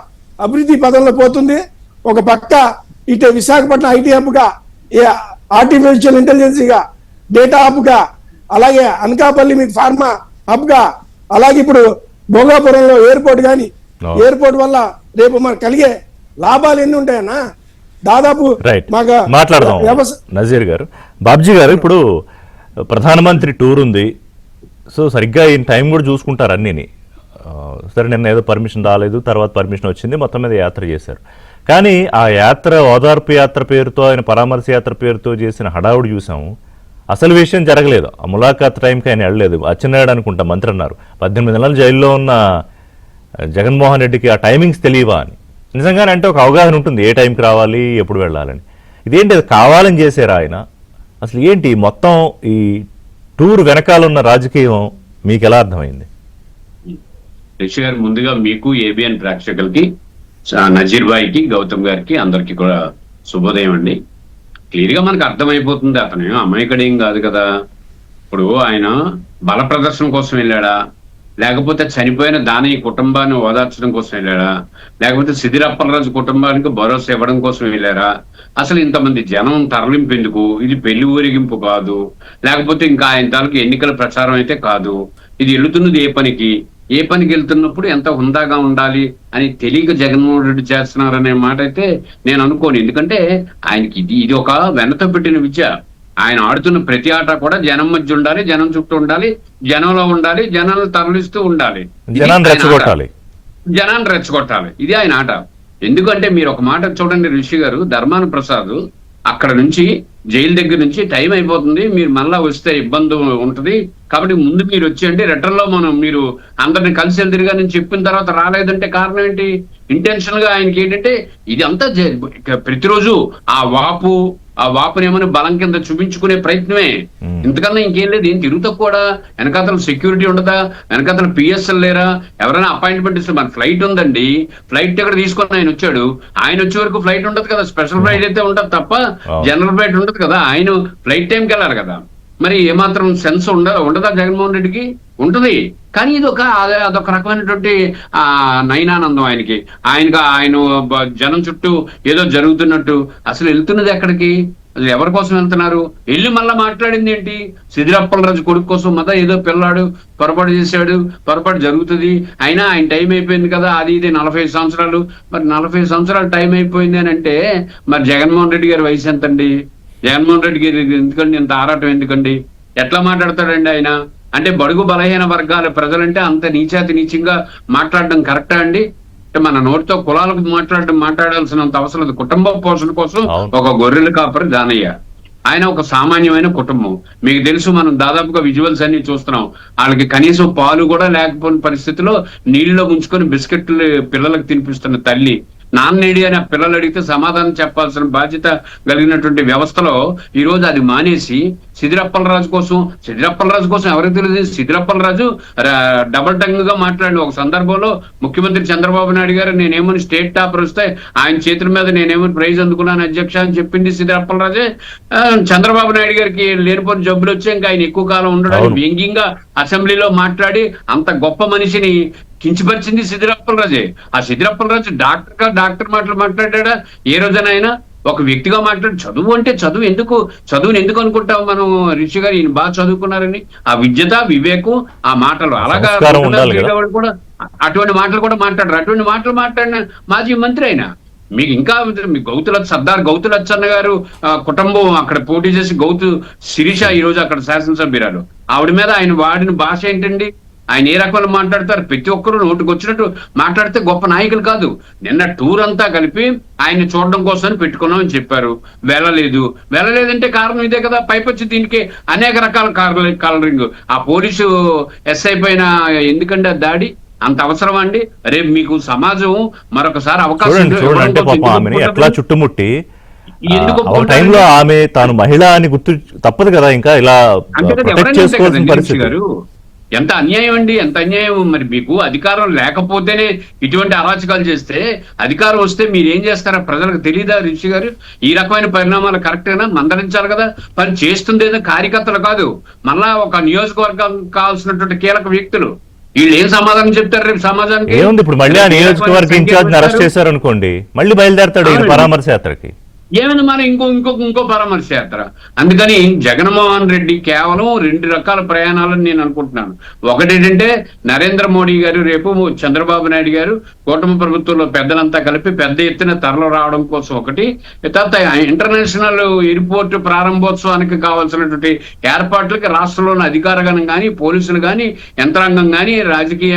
అభివృద్ధి పదంలో పోతుంది. ఒక పక్క ఇటు విశాఖపట్నం ఐటీ హబ్గా, ఆర్టిఫిషియల్ ఇంటెలిజెన్సీగా, డేటా హబ్గా, అలాగే అనకాపల్లి మీకు ఫార్మా హబ్గా, అలాగే ఇప్పుడు భోగాపురంలో ఎయిర్పోర్ట్ కానీ, ఎయిర్పోర్ట్ వల్ల రేపు మనకు కలిగే లాభాలు ఎన్ని ఉంటాయన్నా దాదాపు మాట్లాడదాం. నజీర్ గారు, బాబ్జీ గారు, ఇప్పుడు ప్రధానమంత్రి టూర్ ఉంది, సో సరిగ్గా ఈ టైం కూడా చూసుకుంటారు అన్నీని. సరే నిన్న ఏదో పర్మిషన్ రాలేదు, తర్వాత పర్మిషన్ వచ్చింది, మొత్తం మీద యాత్ర చేశారు. కానీ ఆ యాత్ర ఓదార్పు యాత్ర పేరుతో, ఆయన పరామర్శ యాత్ర పేరుతో చేసిన హడావుడి చూసాము. అసలు విషయం జరగలేదు. ఆ ములాఖాత్ టైంకి ఆయన వెళ్ళలేదు. అచ్చెన్నాయుడు అనుకుంటా మంత్రి అన్నారు 18 నెలలు జైల్లో ఉన్న జగన్మోహన్ రెడ్డికి ఆ టైమింగ్స్ తెలియవా అని. నిజంగానే అంటే ఒక అవగాహన ఉంటుంది ఏ టైంకి రావాలి, ఎప్పుడు వెళ్ళాలని. ఇదేంటి, అది కావాలని చేశారా ఆయన? అసలు ఏంటి మొత్తం ఈ టూర్ వెనకాల ఉన్న రాజకీయం మీకు ఎలా అర్థమైంది? రిషి గారు, ముందుగా మీకు, ఏబిఎన్ ప్రేక్షకులకి, నజీర్ భాయ్కి, గౌతమ్ గారికి అందరికి కూడా శుభోదయం అండి. క్లియర్ గా మనకు అర్థమైపోతుంది అతను అమాయకుడేం కాదు కదా. ఇప్పుడు ఆయన బల ప్రదర్శన కోసం వెళ్ళాడా, లేకపోతే చనిపోయిన దానయ్య కుటుంబాన్ని ఓదార్చడం కోసం వెళ్ళాడా, లేకపోతే సిద్దిరప్పలరాజు కుటుంబానికి భరోసా ఇవ్వడం కోసం వెళ్ళారా? అసలు ఇంతమంది జనం తరలింపు ఎందుకు? ఇది పెళ్లి ఊరేగింపు కాదు, లేకపోతే ఇంకా ఆయన తాలూకు ఎన్నికల ప్రచారం అయితే కాదు. ఇది వెళుతున్నది ఏ పనికి వెళ్తున్నప్పుడు ఎంత హుందాగా ఉండాలి అని తెలియక జగన్మోహన్ రెడ్డి చేస్తున్నారనే మాట అయితే నేను అనుకోను. ఎందుకంటే ఆయనకి ఇది ఒక వెనతో పెట్టిన విద్య. ఆయన ఆడుతున్న ప్రతి ఆట కూడా జనం మధ్య ఉండాలి, జనం చుట్టూ ఉండాలి, జనంలో ఉండాలి, జనాలను తరలిస్తూ ఉండాలి, జనాన్ని రెచ్చగొట్టాలి. ఇది ఆయన ఆట. ఎందుకంటే మీరు ఒక మాట చూడండి రిషి గారు, ధర్మాన ప్రసాద్ అక్కడ నుంచి జైలు దగ్గర నుంచి టైం అయిపోతుంది, మీరు మళ్ళా వస్తే ఇబ్బంది ఉంటుంది, కాబట్టి ముందు మీరు వచ్చి అంటే రిటర్న్ లో మీరు అందరిని కలిసి వెళ్తారుగా నేను చెప్పిన తర్వాత రాలేదంటే కారణం ఏంటి? ఇంటెన్షనల్ గా ఆయనకి ఏంటంటే ఇది అంతా ప్రతిరోజు ఆ వాపుని ఏమైనా బలం కింద చూపించుకునే ప్రయత్నమే, ఇంతకన్నా ఇంకేం లేదు. ఏం తిరుగుతా కూడా వెనకాతల సెక్యూరిటీ ఉండదా, వెనకాతల పిఎస్ఎల్ లేరా, ఎవరైనా అపాయింట్మెంట్ ఇస్తే మన ఫ్లైట్ ఉందండి, ఫ్లైట్ టికెట్ తీసుకొని ఆయన వచ్చాడు, ఆయన వచ్చే వరకు ఫ్లైట్ ఉండదు కదా, స్పెషల్ ఫ్లైట్ అయితే ఉంటది తప్ప జనరల్ ఫ్లైట్ ఉండదు కదా, ఆయన ఫ్లైట్ టైంకి వెళ్ళాలి కదా. మరి ఏమాత్రం సెన్స్ ఉండదా జగన్మోహన్ రెడ్డికి? ఉంటది. కానీ ఇది అదొక రకమైనటువంటి నయనానందం ఆయన జనం చుట్టూ ఏదో జరుగుతున్నట్టు. అసలు వెళ్తున్నది ఎక్కడికి? అసలు ఎవరి కోసం వెళ్తున్నారు? వెళ్ళి మళ్ళా మాట్లాడింది ఏంటి? సిద్ధిరప్పలరాజు కొడుకు కోసం ఏదో పిల్లాడు పొరపాటు చేశాడు, పొరపాటు జరుగుతుంది, అయినా ఆయన టైం అయిపోయింది కదా, అది ఇది 45 సంవత్సరాలు. మరి 45 సంవత్సరాలు టైం అయిపోయింది అని అంటే మరి జగన్మోహన్ రెడ్డి గారి వయసు ఎంతండి? జగన్మోహన్ రెడ్డి గారి ఎందుకండి ఇంత ఆరాటం ఎందుకండి? ఎట్లా మాట్లాడతాడండి ఆయన? అంటే బడుగు బలహీన వర్గాల ప్రజలంటే అంత నీచాతి నీచంగా మాట్లాడడం కరెక్టా అండి? అంటే మన నోటితో కులాలకు మాట్లాడాల్సినంత అవసరం లేదు. కుటుంబ పోషణ కోసం ఒక గొర్రెల కాపరి దానయ్య, ఆయన ఒక సామాన్యమైన కుటుంబం. మీకు తెలుసు, మనం దాదాపుగా విజువల్స్ అన్ని చూస్తున్నాం. వాళ్ళకి కనీసం పాలు కూడా లేకపోయిన పరిస్థితిలో నీళ్ళలో ముంచుకొని బిస్కెట్లు పిల్లలకు తినిపిస్తున్న తల్లి. నాన్నేడి అని ఆ పిల్లలు అడిగితే సమాధానం చెప్పాల్సిన బాధ్యత కలిగినటువంటి వ్యవస్థలో ఈ రోజు అది మానేసి సిద్ధిరప్పలరాజు కోసం ఎవరికి తెలియదు. సిద్ధిరప్పలరాజు డబల్ టంగ్ గా మాట్లాడి ఒక సందర్భంలో ముఖ్యమంత్రి చంద్రబాబు నాయుడు గారు నేనేమని స్టేట్ టాపర్ వస్తే ఆయన చేతుల మీద నేనేమని ప్రైజ్ అందుకున్నాను అధ్యక్ష అని చెప్పింది సిద్ధిరప్పలరాజే. చంద్రబాబు నాయుడు గారికి లేనిపోని జబ్బులు వచ్చి ఇంకా ఆయన ఎక్కువ కాలం ఉండడానికి వ్యంగ్యంగా అసెంబ్లీలో మాట్లాడి అంత గొప్ప మనిషిని కించపరిచింది సిద్ధిరప్పలరాజే. ఆ సిద్ధిరప్పలరాజు డాక్టర్ మాటలు మాట్లాడా? ఏ రోజైనా ఒక వ్యక్తిగా మాట్లాడి చదువుని ఎందుకు అనుకుంటాం మనం? రిషి గారు ఈయన బాగా చదువుకున్నారని ఆ విద్యత, వివేకం, ఆ మాటలు అలాగా కూడా అటువంటి మాటలు కూడా మాట్లాడరు. అటువంటి మాటలు మాట్లాడిన మాజీ మంత్రి అయినా మీకు ఇంకా మీ సర్దార్ గౌతులచ్చన్న గారు కుటుంబం అక్కడ పోటీ చేసి గౌతు శిరీష ఈ రోజు అక్కడ శాసనసభ్యురాలు. ఆవిడ మీద ఆయన వాడిన భాష ఏంటండి? ఆయన ఏ రకంగా మాట్లాడతారు? ప్రతి ఒక్కరు నోటికి వచ్చినట్టు మాట్లాడితే గొప్ప నాయకులు కాదు. నిన్న టూర్ అంతా కలిపి ఆయన్ని చూడడం కోసం పెట్టుకున్నామని చెప్పారు. వెళ్ళలేదంటే కారణం ఇదే కదా. పైపొచ్చి దీనికి అనేక రకాల కలరింగ్. ఆ పోలీసు ఎస్ఐ పైన ఎందుకండి ఆ దాడి? అంత అవసరం అండి? రేపు మీకు సమాజం మరొకసారి అవకాశం ఎట్లా చుట్టుముట్టి టైంలో ఆమె తాను మహిళ అని గుర్తు తప్పదు కదా, ఇంకా ఇలా చేసుకోవాల్సిన పరిస్థితి. ఎంత అన్యాయం అండి, ఎంత అన్యాయం. మరి మీకు అధికారం లేకపోతేనే ఇటువంటి అరాచకాలు చేస్తే, అధికారం వస్తే మీరు ఏం చేస్తారా? ప్రజలకు తెలియదా రిషి గారు? ఈ రకమైన పరిణామాలు కరెక్టేనా? మందలించాలి కదా. పని చేస్తుంది ఏదో కార్యకర్తలు కాదు, మళ్ళా ఒక నియోజకవర్గం కావాల్సినటువంటి కీలక వ్యక్తులు. వీళ్ళు ఏం సమాధానం చెప్తారు రేపు సమాజానికి? ఏముంది, ఇప్పుడు మళ్ళీ ఆ నియోజకవర్గ ఇన్ఛార్జ్ అరెస్ట్ చేశారు అనుకోండి, మళ్ళీ బయలుదేరతాడు ఈయన పరామర్శ యాత్రకి. ఏమైంది మరి ఇంకో పరామర్శ యాత్ర. అందుకని జగన్మోహన్ రెడ్డి కేవలం 2 రకాల ప్రయాణాలని నేను అనుకుంటున్నాను. ఒకటేంటంటే నరేంద్ర మోడీ గారు రేపు చంద్రబాబు నాయుడు గారు కూటమి ప్రభుత్వంలో పెద్దలంతా కలిపి పెద్ద ఎత్తున తరలి రావడం కోసం ఒకటి, తర్వాత ఇంటర్నేషనల్ ఎయిర్పోర్ట్ ప్రారంభోత్సవానికి కావాల్సినటువంటి ఏర్పాట్లకి రాష్ట్రంలోని అధికారగణం కానీ, పోలీసులు కానీ, యంత్రాంగం కానీ, రాజకీయ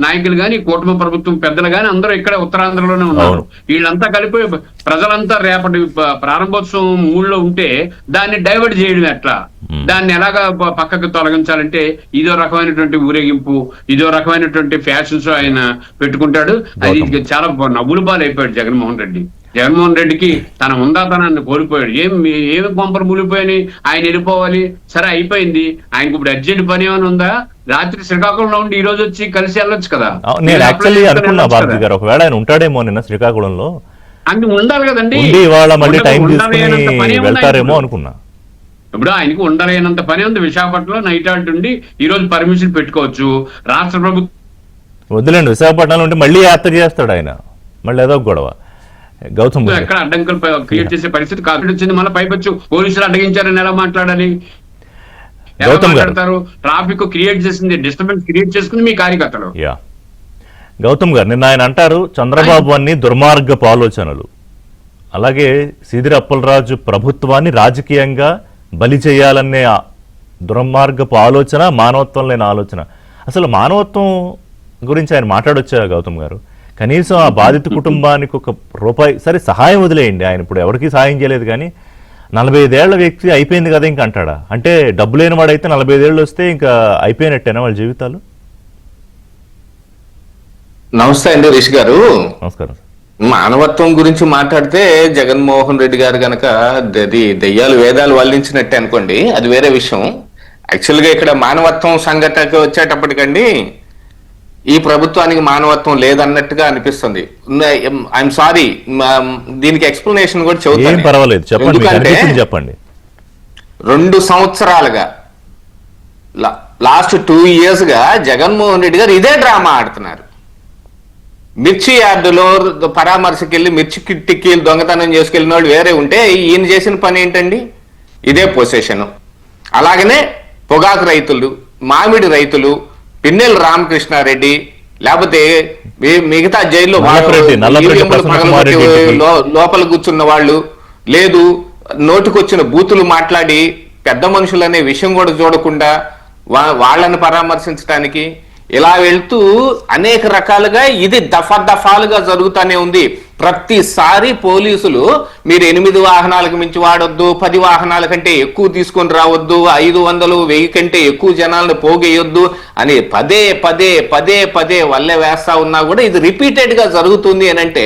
నాయకులు కానీ, కూటమి ప్రభుత్వం పెద్దలు కానీ అందరూ ఇక్కడ ఉత్తరాంధ్రలోనే ఉన్నారు. వీళ్ళంతా కలిపి ప్రజలంతా రేపటి ప్రారంభోత్సవం మూడ్లో ఉంటే దాన్ని డైవర్ట్ చేయడం ఎట్లా? దాన్ని ఎలాగా పక్కకు తొలగించాలంటే ఇదో రకమైనటువంటి ఊరేగింపు, ఇదో రకమైనటువంటి ఫ్యాషన్స్ ఆయన పెట్టుకుంటాడు. అది చాలా నవ్వులు పాలు అయిపోయాడు జగన్మోహన్ రెడ్డి. జగన్మోహన్ రెడ్డికి తన ఉందాతనాన్ని కోల్పోయాడు. ఏమి కొంపలు మూలిపోయాని? ఆయన వెళ్ళిపోవాలి, సరే అయిపోయింది. ఆయనకు ఇప్పుడు అర్జెంట్ పని ఏమైనా ఉందా? రాత్రి శ్రీకాకుళంలో ఉండి ఈ రోజు వచ్చి కలిసి వెళ్ళొచ్చు కదా. నేను యాక్చువల్లీ అనుకున్నా భారతి గారు ఒకవేళ ఆయన ఉంటాడేమో నిన్న శ్రీకాకుళంలో, అంటే ఉండాలి కదండి. వెళ్తారేమో అనుకున్నా. ఇప్పుడు ఆయనకు ఉండలేనంత పని ఉంది. విశాఖపట్నంలో నైట్ ఆల్ట్ ఉండి ఈ రోజు పర్మిషన్ పెట్టుకోవచ్చు. రాష్ట్ర ప్రభుత్వం వద్దులేండి, విశాఖపట్నంలో ఉంటే మళ్ళీ యాత్ర చేస్తాడు ఆయన, మళ్ళీ ఏదో గొడవ. గౌతమ్ ఎక్కడ అడ్డంకులు క్రియేట్ చేసే పరిస్థితి కాదు వచ్చింది. మళ్ళీ పైపచ్చు పోలీసులు అడ్డగించారని ఎలా మాట్లాడాలి? ఎలా మాట్లాడతారు? ట్రాఫిక్ క్రియేట్ చేసింది, డిస్టర్బెన్స్ క్రియేట్ చేసుకుంది మీ కార్యకర్తలు. గౌతమ్ గారు నిన్న ఆయన అంటారు చంద్రబాబు అన్ని దుర్మార్గపు ఆలోచనలు, అలాగే సిద్ధిరప్పలరాజు ప్రభుత్వాన్ని రాజకీయంగా బలి చేయాలనే దుర్మార్గపు ఆలోచన, మానవత్వం లేని ఆలోచన. అసలు మానవత్వం గురించి ఆయన మాట్లాడొచ్చా గౌతమ్ గారు? కనీసం ఆ బాధిత కుటుంబానికి ₹1 సరే సహాయం వదిలేయండి, ఆయన ఇప్పుడు ఎవరికి సహాయం చేయలేదు, కానీ 45 ఏళ్ల వ్యక్తి అయిపోయింది కదా ఇంకా అంటాడా? అంటే డబ్బు లేని వాడైతే 45 ఏళ్ళు వస్తే ఇంకా అయిపోయినట్టేనా వాళ్ళ జీవితాలు? నమస్తే అండి రిషి గారు. నమస్కారం. మానవత్వం గురించి మాట్లాడితే జగన్మోహన్ రెడ్డి గారు గనక దెయ్యాలు వేదాలు వల్లించినట్టే అనుకోండి, అది వేరే విషయం. యాక్చువల్గా ఇక్కడ మానవత్వం సంఘటనకి వచ్చేటప్పటికండి ఈ ప్రభుత్వానికి మానవత్వం లేదన్నట్టుగా అనిపిస్తుంది. ఐఎమ్ సారీ, దీనికి ఎక్స్ప్లెనేషన్ కూడా చెబుతాను. ఎందుకంటే చెప్పండి, 2 సంవత్సరాలుగా లాస్ట్ 2 years గా జగన్మోహన్ రెడ్డి గారు ఇదే డ్రామా ఆడుతున్నారు. మిర్చి యార్డులో పరామర్శకి వెళ్ళి మిర్చి టిక్కీలు దొంగతనం చేసుకెళ్ళిన వాళ్ళు వేరే ఉంటే ఈయన చేసిన పని ఏంటండి? ఇదే పొసెషన్. అలాగనే పొగాకు రైతులు, మామిడి రైతులు, పిన్నెల రామకృష్ణారెడ్డి, లేకపోతే మిగతా జైల్లో లోపల కూర్చున్న వాళ్ళు, లేదు నోటికొచ్చిన బూతులు మాట్లాడి పెద్ద మనుషులనే విషయం కూడా చూడకుండా వాళ్ళని పరామర్శించడానికి ఇలా వెళ్తూ అనేక రకాలుగా ఇది దఫాలుగా జరుగుతూనే ఉంది. ప్రతిసారి పోలీసులు మీరు 8 వాహనాలకు మించి వాడొద్దు, 10 వాహనాల కంటే ఎక్కువ తీసుకొని రావద్దు, 500, 1000 కంటే ఎక్కువ జనాలను పోగేయొద్దు అని పదే పదే పదే పదే వల్లే వేస్తా ఉన్నా కూడా ఇది రిపీటెడ్ గా జరుగుతుంది అని అంటే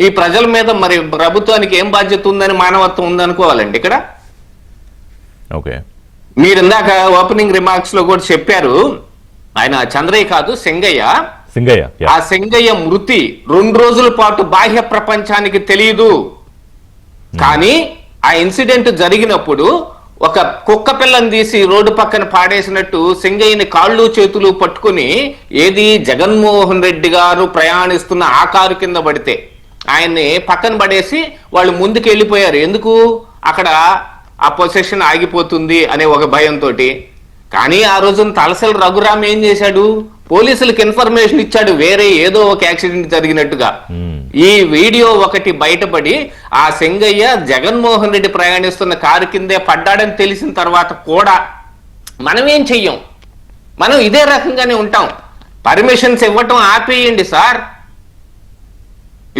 ఈ ప్రజల మీద మరి ప్రభుత్వానికి ఏం బాధ్యత ఉందని, మానవత్వం ఉందనుకోవాలండి ఇక్కడ. ఓకే, మీరు ఇందాక ఓపెనింగ్ రిమార్క్స్ లో కూడా చెప్పారు, ఆయన చంద్రయ్య కాదు సింగయ్య, ఆ సింగయ్య మృతి 2 రోజుల పాటు బాహ్య ప్రపంచానికి తెలియదు. కానీ ఆ ఇన్సిడెంట్ జరిగినప్పుడు ఒక కుక్క పిల్లని తీసి రోడ్డు పక్కన పాడేసినట్టు సింగయ్యని కాళ్ళు చేతులు పట్టుకుని ఏది జగన్మోహన్ రెడ్డి గారు ప్రయాణిస్తున్న ఆ కారు కింద పడితే ఆయన్ని పక్కన పడేసి వాళ్ళు ముందుకు వెళ్ళిపోయారు. ఎందుకు? అక్కడ ఆ పొసెషన్ ఆగిపోతుంది అనే ఒక భయంతో. కానీ ఆ రోజున తలసల రఘురామ్ ఏం చేశాడు? పోలీసులకు ఇన్ఫర్మేషన్ ఇచ్చాడు వేరే ఏదో ఒక యాక్సిడెంట్ జరిగినట్టుగా. ఈ వీడియో ఒకటి బయటపడి ఆ సింగయ్య జగన్మోహన్ రెడ్డి ప్రయాణిస్తున్న కారు కిందే పడ్డాడని తెలిసిన తర్వాత కూడా మనం ఏం చెయ్యం, మనం ఇదే రకంగానే ఉంటాం. పర్మిషన్స్ ఇవ్వటం ఆపేయండి సార్.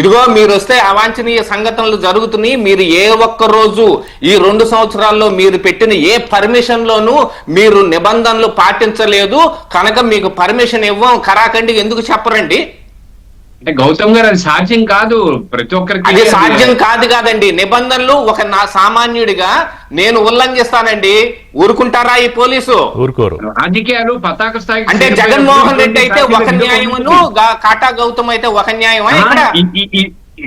ఇదిగో మీరు వస్తే అవాంఛనీయ సంఘటనలు జరుగుతున్నాయి. మీరు ఏ ఒక్క రోజు ఈ 2 సంవత్సరాల్లో మీరు పెట్టిన ఏ పర్మిషన్ లోనూ మీరు నిబంధనలు పాటించలేదు కనుక మీకు పర్మిషన్ ఇవ్వం కరాకండి ఎందుకు చెప్పరండి? అంటే గౌతమ్ గారు అది సాధ్యం కాదు, ప్రతి ఒక్కరికి అది సాధ్యం కాదండి. నిబంధనలు ఒక నా సామాన్యుడిగా నేను ఉల్లంఘిస్తానండి, ఊరుకుంటారా ఈ పోలీసు? ఊరుకోరు. రాజకీయాలు పతాక స్థాయి అంటే జగన్మోహన్ రెడ్డి అయితే ఒక న్యాయమును, కాటా గౌతమ్ అయితే ఒక న్యాయమా? ఇక్కడ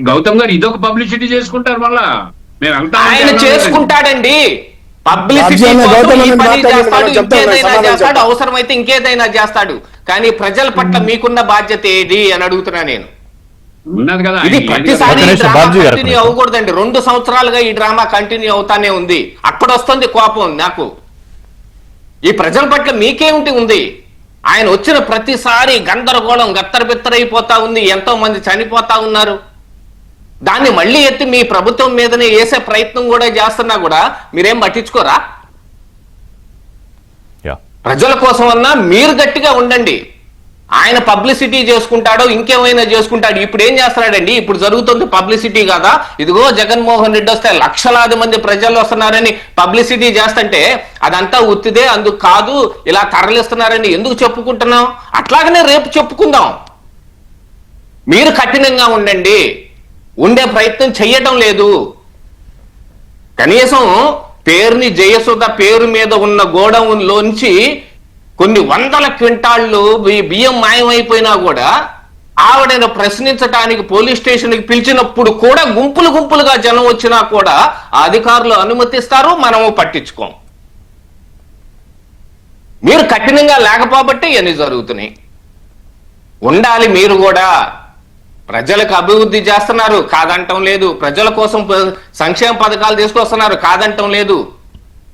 గౌతమ్ గారు ఇదొక పబ్లిసిటీ చేసుకుంటారు మళ్ళా. ఆయన చేసుకుంటాడండి పబ్లిసిటీ, ఇంకేదైనా చేస్తాడు, అవసరమైతే ఇంకేదైనా చేస్తాడు. కానీ ప్రజల పట్ల మీకున్న బాధ్యత ఏది అని అడుగుతున్నా నేను. ఉన్నది కదా, ఇది ప్రతిసారి కంటిన్యూ అవ్వకూడదండి. 2 సంవత్సరాలుగా ఈ డ్రామా కంటిన్యూ అవుతానే ఉంది. అక్కడ వస్తుంది కోపం నాకు. ఈ ప్రజల పట్ల మీకేమిటి ఉంది? ఆయన వచ్చిన ప్రతిసారి గందరగోళం గత్తరబిత్తరైపోతా ఉంది, ఎంతో మంది చనిపోతా ఉన్నారు. దాన్ని మళ్ళీ ఎత్తి మీ ప్రభుత్వం మీదనే వేసే ప్రయత్నం కూడా చేస్తున్నా కూడా మీరేం పట్టించుకోరా? ప్రజల కోసం అన్నా మీరు గట్టిగా ఉండండి. ఆయన పబ్లిసిటీ చేసుకుంటాడో ఇంకేమైనా చేసుకుంటాడు. ఇప్పుడు ఏం చేస్తున్నాడండి? ఇప్పుడు జరుగుతుంది పబ్లిసిటీ కాదా? ఇదిగో జగన్మోహన్ రెడ్డి వస్తే లక్షలాది మంది ప్రజలు వస్తున్నారని పబ్లిసిటీ చేస్తుంటే అదంతా ఉత్తిదే, అందుకు కాదు ఇలా తరలిస్తున్నారని ఎందుకు చెప్పుకుంటున్నాం? అట్లాగనే రేపు చెప్పుకుందాం. మీరు కఠినంగా ఉండండి, ఉండే ప్రయత్నం చెయ్యటం లేదు. కనీసం పేరుని జయసుధ పేరు మీద ఉన్న గోడౌన్ లోంచి కొన్ని 100 క్వింటాళ్ళు బియ్యం మాయమైపోయినా కూడా ఆవిడను ప్రశ్నించడానికి పోలీస్ స్టేషన్కి పిలిచినప్పుడు కూడా గుంపులుగా జనం వచ్చినా కూడా ఆ అధికారులు అనుమతిస్తారు, మనము పట్టించుకోం. మీరు కఠినంగా లేకపోబట్టి ఇవన్నీ జరుగుతున్నాయి. ఉండాలి మీరు కూడా. ప్రజలకు అభివృద్ధి చేస్తున్నారు, కాదంటం లేదు. ప్రజల కోసం సంక్షేమ పథకాలు తీసుకొస్తున్నారు, కాదంటం లేదు.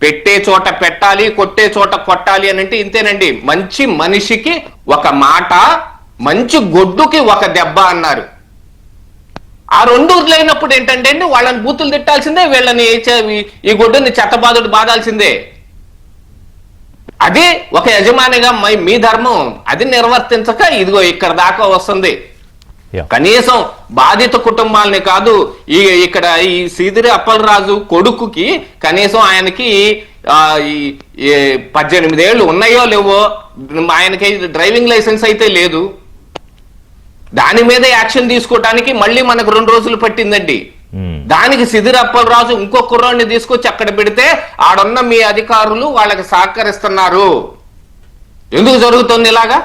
పెట్టే చోట పెట్టాలి, కొట్టే చోట కొట్టాలి అని అంటే ఇంతేనండి. మంచి మనిషికి ఒక మాట, మంచి గొడ్డుకి ఒక దెబ్బ అన్నారు. ఆ 2 లేనప్పుడు ఏంటంటే అండి, వాళ్ళని బూతులు తిట్టాల్సిందే, వీళ్ళని ఈ గొడ్డుని చెత్తబాదుడు బాధాల్సిందే. అది ఒక యజమానిగా మీ ధర్మం. అది నిర్వర్తించక ఇదిగో ఇక్కడ దాకా వస్తుంది. కనీసం బాధిత కుటుంబాలని కాదు, ఇక్కడ ఈ సీదిరి అప్పలరాజు కొడుకుకి కనీసం ఆయనకి 18 ఏళ్ళు ఉన్నాయో లేవో, ఆయనకి డ్రైవింగ్ లైసెన్స్ అయితే లేదు. దాని మీద యాక్షన్ తీసుకోవటానికి మళ్ళీ మనకు 2 రోజులు పట్టిందండి. దానికి సిదిరి అప్పలరాజు ఇంకో కుర్రాన్ని తీసుకొచ్చి అక్కడ పెడితే ఆడున్న మీ అధికారులు వాళ్ళకి సహకరిస్తున్నారు. ఎందుకు జరుగుతుంది ఇలాగా?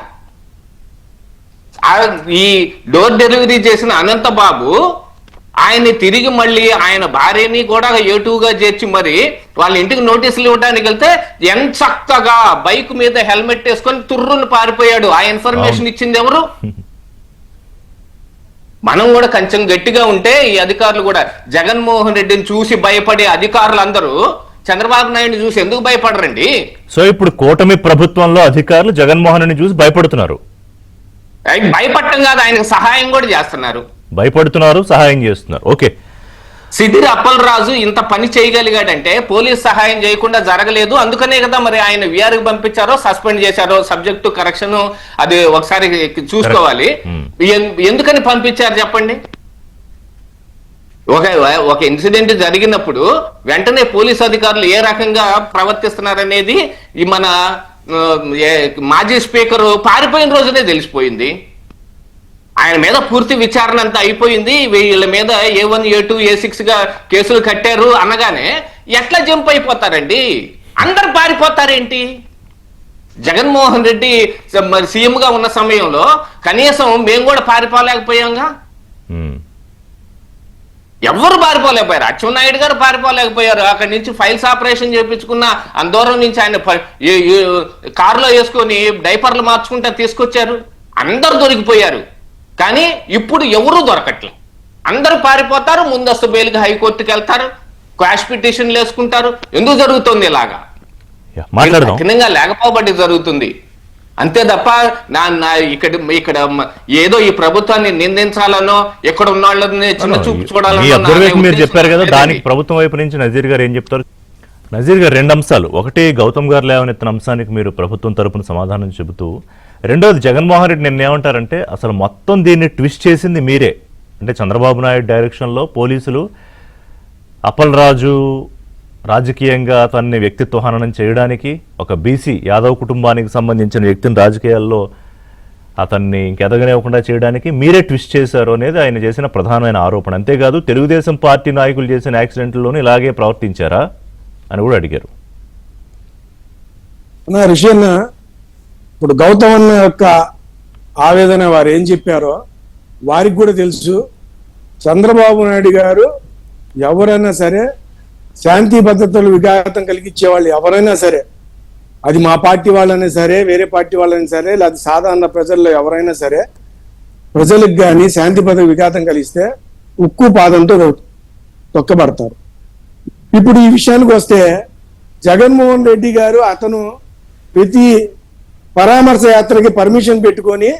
ఈ డోర్ డెలివరీ చేసిన అనంతబాబు ఆయన్ని తిరిగి మళ్ళీ ఆయన భార్యని కూడా ఏటుగా చేర్చి మరి వాళ్ళ ఇంటికి నోటీసులు ఇవ్వడానికి వెళ్తే ఎంత చక్కగా బైక్ మీద హెల్మెట్ వేసుకొని తుర్రును పారిపోయాడు. ఆ ఇన్ఫర్మేషన్ ఇచ్చింది ఎవరు? మనం కూడా కొంచెం గట్టిగా ఉంటే ఈ అధికారులు కూడా జగన్మోహన్ రెడ్డిని చూసి భయపడే అధికారులందరూ చంద్రబాబు నాయుడిని చూసి ఎందుకు భయపడరండి? సో ఇప్పుడు కూటమి ప్రభుత్వంలో అధికారులు జగన్మోహన్ రెడ్డిని చూసి భయపడుతున్నారు. భయపడటం కాదు, ఆయనకు సహాయం కూడా చేస్తున్నారు. భయపడుతున్నారు, సహాయం చేస్తున్నారు. ఓకే, సిదిరి అప్పలరాజు ఇంత పని చేయగలిగాడంటే పోలీస్ సహాయం చేయకుండా జరగలేదు. అందుకనే కదా మరి ఆయన విఆర్కి పంపించారో సస్పెండ్ చేశారో, సబ్జెక్టు కరెక్షన్ అది ఒకసారి చూసుకోవాలి. ఎందుకని పంపించారు చెప్పండి? ఒక ఇన్సిడెంట్ జరిగినప్పుడు వెంటనే పోలీస్ అధికారులు ఏ రకంగా ప్రవర్తిస్తున్నారనేది ఈ మన మాజీ స్పీకర్ పారిపోయిన రోజునే తెలిసిపోయింది. ఆయన మీద పూర్తి విచారణ అంతా అయిపోయింది. వీళ్ళ మీద A1, A2, A6 గా కేసులు కట్టారు అనగానే ఎట్లా జంప్ అయిపోతారండి? అందరు పారిపోతారేంటి? జగన్మోహన్ రెడ్డి మరి సీఎం గా ఉన్న సమయంలో కనీసం మేము కూడా పారిపోలేకపోయాంగా. ఎవరు పారిపోలేకపోయారు. అచ్చెన్నాయుడు గారు పారిపోలేకపోయారు. అక్కడి నుంచి ఫైల్స్ ఆపరేషన్ చేయించుకున్న అందూరం నుంచి ఆయన కారులో వేసుకొని డైపర్లు మార్చుకుంటా తీసుకొచ్చారు. అందరు దొరికిపోయారు. కానీ ఇప్పుడు ఎవరు దొరకట్లేదు. అందరూ పారిపోతారు, ముందస్తు బెయిల్కి హైకోర్టుకి వెళ్తారు, క్వాష్ పిటిషన్లు వేసుకుంటారు. ఎందుకు జరుగుతుంది ఇలాగా? కఠినంగా లేకపోబట్టి జరుగుతుంది అంతే తప్ప ఇక్కడ ఏదో ఈ ప్రభుత్వాన్ని నిందించాలనో ఎక్కడ ఉన్న వాళ్ళని చిన్న చూపు చూడాలనో మీరు చెప్పారు కదా. దానికి ప్రభుత్వం వైపు నుంచి నజీర్ గారు ఏం చెప్తారు? నజీర్ గారు, రెండు అంశాలు. ఒకటి, గౌతమ్ గారు లేవనెత్తిన అంశానికి మీరు ప్రభుత్వం తరపున సమాధానం చెబుతూ, రెండోది జగన్మోహన్ రెడ్డి నిన్న ఏమంటారంటే అసలు మొత్తం దీన్ని ట్విస్ట్ చేసింది మీరే. అంటే చంద్రబాబు నాయుడు డైరెక్షన్లో పోలీసులు అప్పలరాజు రాజకీయంగా తనని వ్యక్తిత్వ హననం చేయడానికి, ఒక బీసీ యాదవ్ కుటుంబానికి సంబంధించిన వ్యక్తిని రాజకీయాల్లో అతన్ని ఇంకెదగనివ్వకుండా చేయడానికి మీరే ట్విస్ట్ చేశారు అనేది ఆయన చేసిన ప్రధానమైన ఆరోపణ. అంతేకాదు తెలుగుదేశం పార్టీ నాయకులు చేసిన యాక్సిడెంట్లోనూ ఇలాగే ప్రవర్తించారా అని కూడా అడిగారు. ఋషియన్న, ఇప్పుడు గౌతమ్ అన్న యొక్క ఆవేదన వారు ఏం చెప్పారో వారికి కూడా తెలుసు. చంద్రబాబు నాయుడు గారు ఎవరైనా సరే శాంతి భద్రతలు విఘాతం కలిగించే వాళ్ళు ఎవరైనా సరే, అది మా పార్టీ వాళ్ళైనా సరే, వేరే పార్టీ వాళ్ళైనా సరే, లేదా సాధారణ ప్రజల్లో ఎవరైనా సరే, ప్రజలకు కానీ శాంతి భద్రత విఘాతం కలిగిస్తే ఉక్కు పాదంతో తొక్కబడతారు. ఇప్పుడు ఈ విషయానికి వస్తే జగన్మోహన్ రెడ్డి గారు అతను ప్రతి పరామర్శ యాత్రకి పర్మిషన్ పెట్టుకొని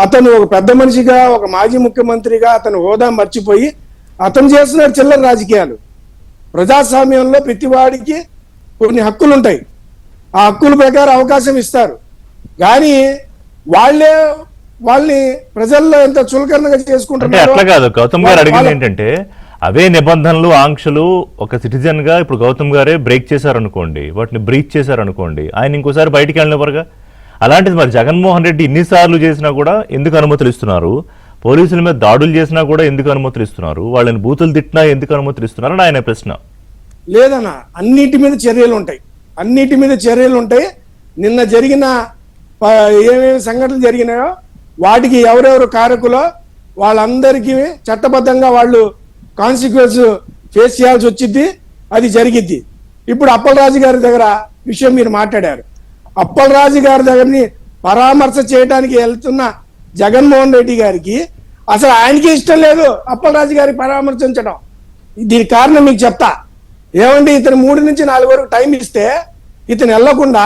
అతను ఒక పెద్ద మనిషిగా, ఒక మాజీ ముఖ్యమంత్రిగా అతను హోదా మర్చిపోయి అతను చేస్తున్నారు చిల్లర రాజకీయాలు. ప్రజాస్వామ్యంలో ప్రతి వాడికి కొన్ని హక్కులు ఉంటాయి. ఆ హక్కుల ప్రకారం అవకాశం ఇస్తారు. కానీ వాళ్ళని ప్రజల్లో ఎంత చులకనగా చేసుకుంటున్నారు. అట్లా కాదు. గౌతమ్ గారు అడిగింది ఏంటంటే అవే నిబంధనలు, ఆంక్షలు ఒక సిటిజన్ గా ఇప్పుడు గౌతమ్ గారే బ్రేక్ చేశారనుకోండి, వాటిని బ్రీచ్ చేశారనుకోండి, ఆయన ఇంకోసారి బయటికి వెళ్ళినవరుగా. అలాంటిది మరి జగన్మోహన్ రెడ్డి ఇన్నిసార్లు చేసినా కూడా ఎందుకు అనుమతులు ఇస్తున్నారు? పోలీసుల మీద దాడులు చేసినా కూడా ఎందుకు అనుమతులు ఇస్తున్నారు? వాళ్ళని బూతులు తిట్టినా ఎందుకు అనుమతులు ఇస్తున్నారు అని ఆయన ప్రశ్న. లేదన్నా, అన్నిటి మీద చర్యలు ఉంటాయి. అన్నిటి మీద చర్యలు ఉంటాయి. నిన్న జరిగిన ఏమేమి సంఘటనలు జరిగినాయో వాటికి ఎవరెవరు కారకులో వాళ్ళందరికీ చట్టబద్ధంగా వాళ్ళు కాన్సిక్వెన్స్ ఫేస్ చేయాల్సి వచ్చింది. అది జరిగిద్ది. ఇప్పుడు అప్పలరాజు గారి దగ్గర విషయం మీరు మాట్లాడారు. అప్పలరాజు గారి దగ్గరని పరామర్శ చేయడానికి వెళ్తున్న జగన్మోహన్ రెడ్డి గారికి అసలు ఆయనకి ఇష్టం లేదు అప్పలరాజు గారికి పరామర్శించడం. దీనికి కారణం మీకు చెప్తా. ఏమండి, ఇతను 3 నుంచి 4 వరకు టైం ఇస్తే ఇతను వెళ్లకుండా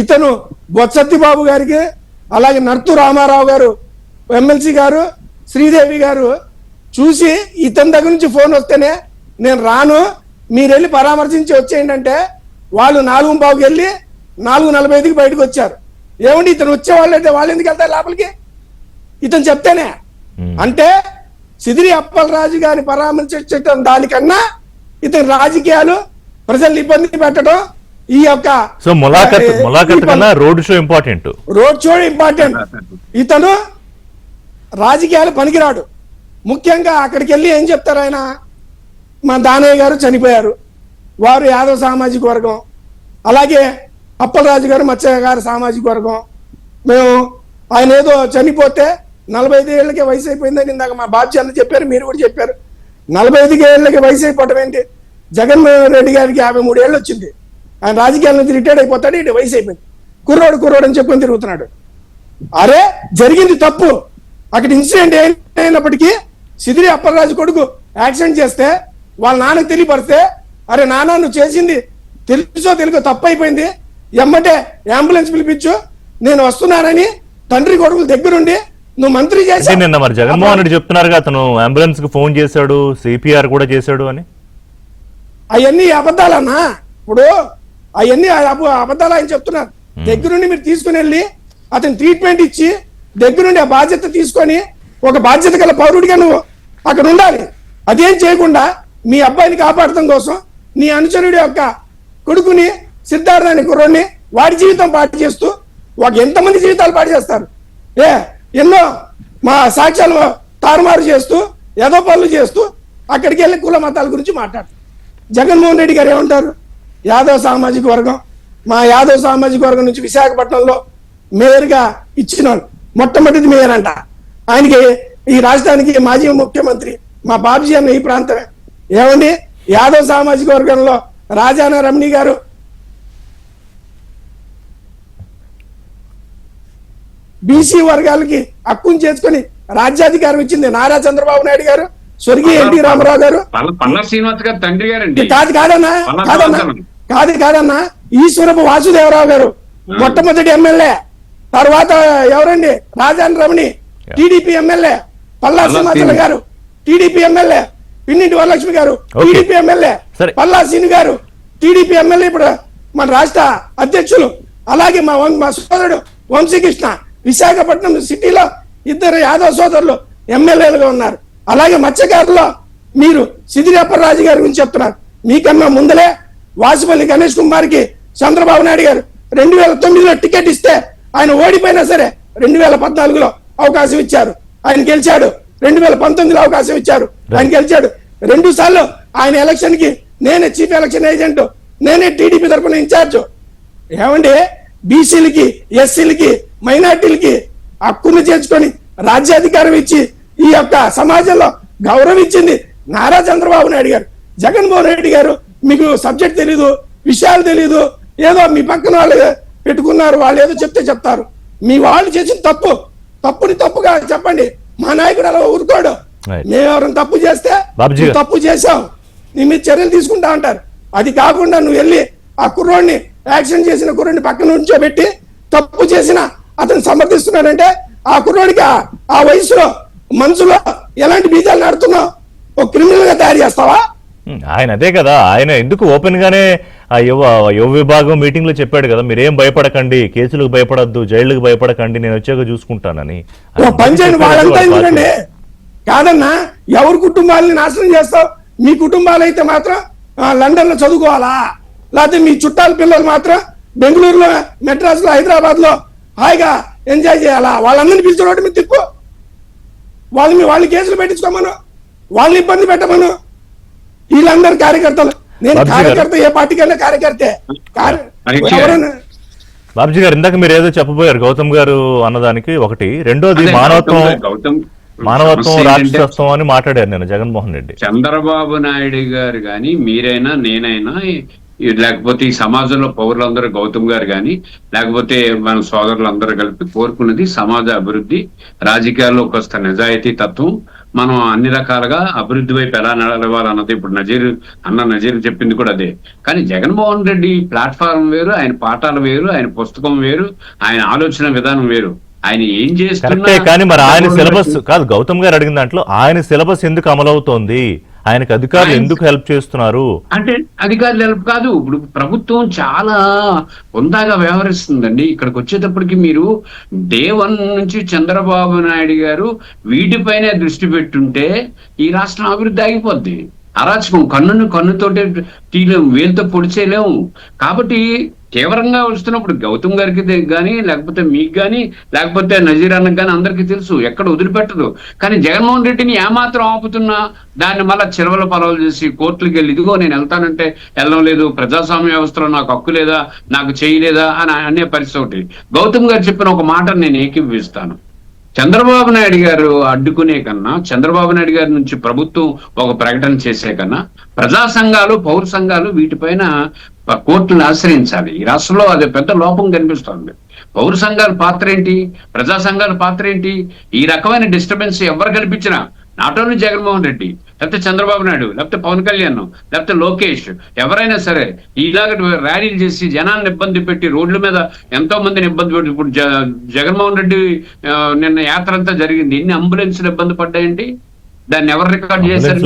ఇతను బొత్సత్తిబాబు గారికి, అలాగే నర్తు రామారావు గారు, ఎమ్మెల్సీ గారు, శ్రీదేవి గారు చూసి ఇతని దగ్గర నుంచి ఫోన్ వస్తేనే నేను రాను, మీరు వెళ్ళి పరామర్శించి వచ్చేయండి అంటే వాళ్ళు 4:15కి వెళ్ళి 4:45కి బయటకు వచ్చారు. ఏమండి, ఇతను వచ్చేవాళ్ళు అయితే వాళ్ళు ఎందుకు వెళ్తారు లోపలికి? ఇతను చెప్తేనే. అంటే సిదిరి అప్పలరాజు గారిని పరామర్శించడం దానికన్నా ఇతని రాజకీయాలు ప్రజల్ని ఇబ్బంది పెట్టడం, ఈ యొక్క రోడ్ షో ఇంపార్టెంట్. ఇతను రాజకీయాలు పనికిరాడు. ముఖ్యంగా అక్కడికి వెళ్ళి ఏం చెప్తారు ఆయన? మా దానయ్య గారు చనిపోయారు, వారు యాదవ్ సామాజిక వర్గం, అలాగే అప్పలరాజు గారు మత్స్య గారు సామాజిక వర్గం. మేము ఆయన ఏదో చనిపోతే 45 ఏళ్ళకే వయసు అయిపోయిందని ఇందాక మా బాబ్జీ అన్న చెప్పారు, మీరు కూడా చెప్పారు. 45 ఏళ్ళకి వయసు అయిపోవటం ఏంటి? జగన్మోహన్ రెడ్డి గారికి 53 ఏళ్ళు వచ్చింది. ఆయన రాజకీయాల నుంచి రిటైర్డ్ అయిపోతాడు, ఇటు వయసు అయిపోయింది. కుర్రోడు అని చెప్పుకొని తిరుగుతున్నాడు. అరే, జరిగింది తప్పు. అక్కడ ఇన్సిడెంట్ అయినప్పటికీ సిదిరి అప్పలరాజు కొడుకు యాక్సిడెంట్ చేస్తే వాళ్ళ నాన్నకు తెలియపరిస్తే, అరే నాన్న నువ్వు చేసింది తెలుసో తెలుగో తప్పు అయిపోయింది, ఎమ్మటే అంబులెన్స్ పిలిపించు నేను వస్తున్నానని తండ్రి కొడుకుల దగ్గరుండి నువ్వు మంత్రి చేసి నిన్న మరి జగన్మోహన్ రెడ్డి చెప్తున్నారుగా అతను అంబులెన్స్ కి ఫోన్ చేశాడు, సిపిఆర్ కూడా చేశాడు అని. అవన్నీ అబద్ధాలన్నా. ఇప్పుడు అవన్నీ అబద్ధాలు ఆయన చెప్తున్నారు. దగ్గరుండి మీరు తీసుకుని వెళ్ళి అతను ట్రీట్మెంట్ ఇచ్చి దగ్గరుండి ఆ బాధ్యత తీసుకొని ఒక బాధ్యత గల పౌరుడిగా నువ్వు అక్కడ ఉండాలి. అదేం చేయకుండా మీ అబ్బాయిని కాపాడటం కోసం నీ అనుచరుడి యొక్క కొడుకుని సిద్ధార్థ అనే కుర్రోడిని వాడి జీవితం పాటు చేస్తూ ఎంతమంది జీవితాలు పాటు చేస్తారు. ఎన్నో మా సాక్ష్యాలు తారుమారు చేస్తూ ఏదో పనులు చేస్తూ అక్కడికి వెళ్ళి కుల మతాల గురించి మాట్లాడతారు. జగన్మోహన్ రెడ్డి గారు ఏమంటారు? యాదవ్ సామాజిక వర్గం, మా యాదవ్ సామాజిక వర్గం నుంచి విశాఖపట్నంలో మేయర్గా ఇచ్చిన మొట్టమొదటి మేయర్ అంట. ఆయనకి ఈ రాష్ట్రానికి మాజీ ముఖ్యమంత్రి మా బాబుజీ అన్న ఈ ప్రాంతమే. ఏమండి యాదవ్ సామాజిక వర్గంలో రాజాన రమణి గారు బీసీ వర్గాలకి హక్కును చేసుకుని రాజ్యాధికారం ఇచ్చింది నారా చంద్రబాబు నాయుడు గారు, స్వర్గీయ ఎన్టీ రామారావు గారు. శ్రీనివాస్ గారు తండ్రి గారండి. కాదన్నా ఈశ్వరపు వాసుదేవరావు గారు మొట్టమొదటి ఎమ్మెల్యే. తర్వాత ఎవరండి? రాజాన్ రమణి టీడీపీ ఎమ్మెల్యే, పల్లా శ్రీనివాసరావు గారు టీడీపీ ఎమ్మెల్యే, పిన్నింటి వరలక్ష్మి గారు టీడీపీ ఎమ్మెల్యే, పల్లా శ్రీను గారు టీడీపీ ఎమ్మెల్యే, ఇప్పుడు మన రాష్ట్ర అధ్యక్షులు. అలాగే మా సోదరుడు వంశీకృష్ణ విశాఖపట్నం సిటీలో ఇద్దరు యాదవ్ సోదరులు ఎమ్మెల్యేలుగా ఉన్నారు. అలాగే మత్స్యకారులో మీరు సిదిరి అప్పలరాజు గారి గురించి చెప్తున్నారు. మీకన్నా ముందలే వాసుపల్లి గణేష్ కుమార్ కి చంద్రబాబు నాయుడు గారు 2009లో టికెట్ ఇస్తే ఆయన ఓడిపోయినా సరే 2014లో అవకాశం ఇచ్చారు, ఆయన గెలిచాడు. 2019లో అవకాశం ఇచ్చారు, ఆయన గెలిచాడు. 2 సార్లు ఆయన ఎలక్షన్ కి నేనే చీఫ్ ఎలక్షన్ ఏజెంట్, నేనే టీడీపీ తరఫున ఇన్ఛార్జ్. ఏమండి బీసీలకి, ఎస్సీలకి, మైనార్టీలకి హక్కును చేర్చుకొని రాజ్యాధికారం ఇచ్చి ఈ యొక్క సమాజంలో గౌరవం ఇచ్చింది నారా చంద్రబాబు నాయుడు గారు. జగన్మోహన్ రెడ్డి గారు మీకు సబ్జెక్ట్ తెలీదు, విషయాలు తెలీదు, ఏదో మీ పక్కన వాళ్ళు పెట్టుకున్నారు, వాళ్ళు ఏదో చెప్తారు. మీ వాళ్ళు చేసిన తప్పుని తప్పుగా చెప్పండి. మా నాయకుడు అలా ఊరుకోడు. మేము ఎవరైనా తప్పు చేస్తే తప్పు చేసాం, నీ మీద చర్యలు తీసుకుంటా అంటారు. అది కాకుండా నువ్వు వెళ్ళి ఆ కుర్రోడిని, యాక్సిడెంట్ చేసిన కుర్రోడిని పక్కన ఉంచోబెట్టి తప్పు చేసిన అతను సమర్థిస్తున్నాడంటే ఆ కుర్రోడికి ఆ వయసులో మనసులో ఎలాంటి బీజాలు నాడుతున్నావు? ఒక క్రిమినల్ గా తయారు చేస్తావా? ఆయన అదే కదా, ఆయన ఎందుకు ఓపెన్ గానే ఆ యువ విభాగం మీటింగ్ లో చెప్పాడు కదా, మీరేం భయపడకండి, కేసులకు భయపడద్దు, జైళ్లకు భయపడకండి, నేను వచ్చాక చూసుకుంటానని. పంచాయతీ వాళ్ళంతా ఎందుకండి? కాదన్నా, ఎవరి కుటుంబాలని నాశనం చేస్తావు? మీ కుటుంబాలు అయితే మాత్రం లండన్ లో చదువుకోవాలా? లేకపోతే మీ చుట్టాల పిల్లలు మాత్రం బెంగళూరులో, మెడ్రాస్ లో, హైదరాబాద్ లో హాయిగా ఎంజాయ్ చేయాలా? వాళ్ళందరినీ పిలిచిన వాటి మీద తిప్పు. వాళ్ళు కేసులు పెట్టించుకోమను, వాళ్ళని ఇబ్బంది పెట్టమను. వీళ్ళందరూ కార్యకర్తలు. నేను కార్యకర్త, ఏ పార్టీకైనా కార్యకర్తే. బాబుజీ గారు ఇందాక మీరు ఏదో చెప్పబోయారు గౌతమ్ గారు అన్నదానికి. ఒకటి, రెండోది మానవత్వం రాక్షసత్వం అని మాట్లాడారు నేను జగన్మోహన్ రెడ్డి. చంద్రబాబు నాయుడు గారు గాని, మీరైనా నేనైనా, లేకపోతే ఈ సమాజంలో పౌరులందరూ, గౌతమ్ గారు కానీ, లేకపోతే మన సోదరులందరూ కలిపి కోరుకున్నది సమాజ అభివృద్ధి, రాజకీయాల్లో కొంత నిజాయితీ తత్వం, మనం అన్ని రకాలుగా అభివృద్ధి వైపు ఎలా నడవాలన్నది. ఇప్పుడు నజీర్ చెప్పింది కూడా అదే. కానీ జగన్మోహన్ రెడ్డి ప్లాట్ఫారం వేరు, ఆయన పాఠాలు వేరు, ఆయన పుస్తకం వేరు, ఆయన ఆలోచన విధానం వేరు. ఆయన ఏం చేస్తున్నా కానీ మరి ఆయన సిలబస్ కాదు. గౌతమ్ గారు అడిగిన దాంట్లో ఆయన సిలబస్ ఎందుకు అమలవుతోంది, ఆయనకు అధికారులు ఎందుకు హెల్ప్ చేస్తున్నారు అంటే, అధికారులు హెల్ప్ కాదు. ఇప్పుడు ప్రభుత్వం చాలా హుందాగా వ్యవహరిస్తుందండి. ఇక్కడికి వచ్చేటప్పటికి మీరు డే 1 నుంచి చంద్రబాబు నాయుడు గారు వీటిపైనే దృష్టి పెట్టుంటే ఈ రాష్ట్రం అభివృద్ధి ఆగిపోద్ది. అరాచకం కన్నుతోటే తీయలేము, వేలుతో పొడిచేయలేము. కాబట్టి తీవ్రంగా వస్తున్నప్పుడు గౌతమ్ గారికి కానీ, లేకపోతే మీకు కానీ, లేకపోతే నజీర్ అన్నకు కానీ అందరికీ తెలుసు, ఎక్కడ వదిలిపెట్టదు. కానీ జగన్మోహన్ రెడ్డిని ఏమాత్రం ఆపుతున్నా దాన్ని మళ్ళా చిరవల పొలవలు చేసి కోర్టులకు వెళ్ళి, ఇదిగో నేను వెళ్తానంటే వెళ్ళడం లేదు, ప్రజాస్వామ్య వ్యవస్థలో నాకు హక్కు లేదా, నాకు చేయలేదా అని అనే పరిస్థితి. గౌతమ్ గారు చెప్పిన ఒక మాట నేను ఏకీభవిస్తాను. చంద్రబాబు నాయుడు గారు అడ్డుకునే కన్నా, చంద్రబాబు నాయుడు గారి నుంచి ప్రభుత్వం ఒక ప్రకటన చేసే కన్నా ప్రజా సంఘాలు, పౌర సంఘాలు వీటిపైన కోర్టులను ఆశ్రయించాలి. ఈ రాష్ట్రంలో అది పెద్ద లోపం కనిపిస్తోంది. పౌర సంఘాల పాత్ర ఏంటి, ప్రజా సంఘాల పాత్ర ఏంటి? ఈ రకమైన డిస్టర్బెన్స్ ఎవరు కల్పించినా, నాట్ ఓన్లీ జగన్మోహన్ రెడ్డి, లేకపోతే చంద్రబాబు నాయుడు, లేకపోతే పవన్ కళ్యాణ్, లేకపోతే లోకేష్, ఎవరైనా సరే ఇలాగ ర్యాలీలు చేసి జనాన్ని ఇబ్బంది పెట్టి రోడ్ల మీద ఎంతో మందిని ఇబ్బంది పెట్టి, ఇప్పుడు జగన్మోహన్ రెడ్డి నిన్న యాత్ర అంతా జరిగింది, ఎన్ని అంబులెన్స్లు ఇబ్బంది పడ్డాయండి? దాన్ని ఎవరు రికార్డ్ చేశారు?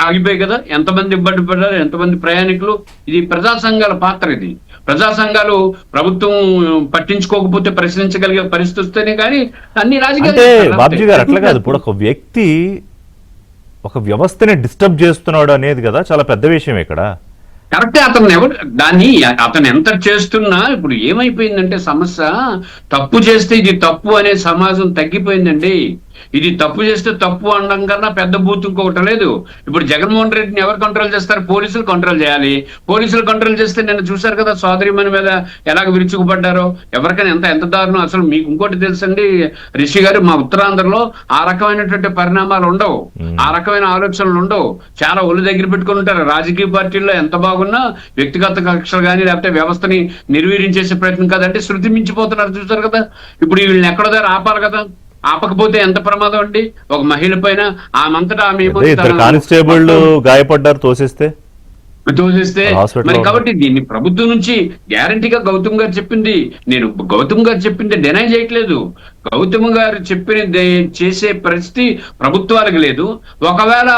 ఆగిపోయాయి కదా. ఎంతమంది ఇబ్బంది పడ్డారు, ఎంతమంది ప్రయాణికులు. ఇది ప్రజా సంఘాల పాత్ర. ఇది ప్రజా సంఘాలు ప్రభుత్వం పట్టించుకోకపోతే ప్రశ్నించగలిగే పరిస్థితి వస్తేనే కానీ అన్ని రాజకీయాలు. బాబ్జీ గారు అట్లా కాదు, ఇప్పుడు ఒక వ్యక్తి ఒక వ్యవస్థని డిస్టర్బ్ చేస్తున్నాడు అనేది కదా చాలా పెద్ద విషయం ఇక్కడ. కరెక్టే. అతను ఎంత చేస్తున్నా ఇప్పుడు ఏమైపోయిందంటే సమస్య, తప్పు చేస్తే ఇది తప్పు అనే సమాజం తగ్గిపోయిందండి. ఇది తప్పు చేస్తే తప్పు అనడం కన్నా పెద్ద బూత్ ఇంకొకటి లేదు. ఇప్పుడు జగన్మోహన్ రెడ్డిని ఎవరు కంట్రోల్ చేస్తారు? పోలీసులు కంట్రోల్ చేయాలి. పోలీసులు కంట్రోల్ చేస్తే నిన్న చూశారు కదా సోదరిమణి మీద ఎలాగ విరుచుకుపడ్డారో. ఎవరికైనా ఎంత దారుణం. అసలు మీకు ఇంకోటి తెలుసండి రిషి గారు, మా ఉత్తరాంధ్రలో ఆ రకమైనటువంటి పరిణామాలు ఉండవు, ఆ రకమైన ఆలోచనలు ఉండవు. చాలా ఒళ్ళు దగ్గర పెట్టుకుని ఉంటారు. రాజకీయ పార్టీల్లో ఎంత బాగున్నా వ్యక్తిగత కక్షలు కానీ లేకపోతే వ్యవస్థని నిర్వీర్యం చేసే ప్రయత్నం కదంటే శృతి మించిపోతున్నారు. చూసారు కదా. ఇప్పుడు వీళ్ళని ఎక్కడో దగ్గర ఆపాలి కదా. ఆపకపోతే ఎంత ప్రమాదం అండి. ఒక మహిళ పైన ఆమంతటా ఆమె కానిస్టేబుల్ గాయపడ్డారు తోసేస్తే. మరి కాబట్టి దీన్ని ప్రభుత్వం నుంచి గ్యారంటీగా గౌతమ్ గారు చెప్పింది, నేను గౌతమ్ గారు చెప్పింది డినై చేయట్లేదు. గౌతమ్ గారు చెప్పిన చేసే పరిస్థితి ప్రభుత్వాలకు లేదు. ఒకవేళ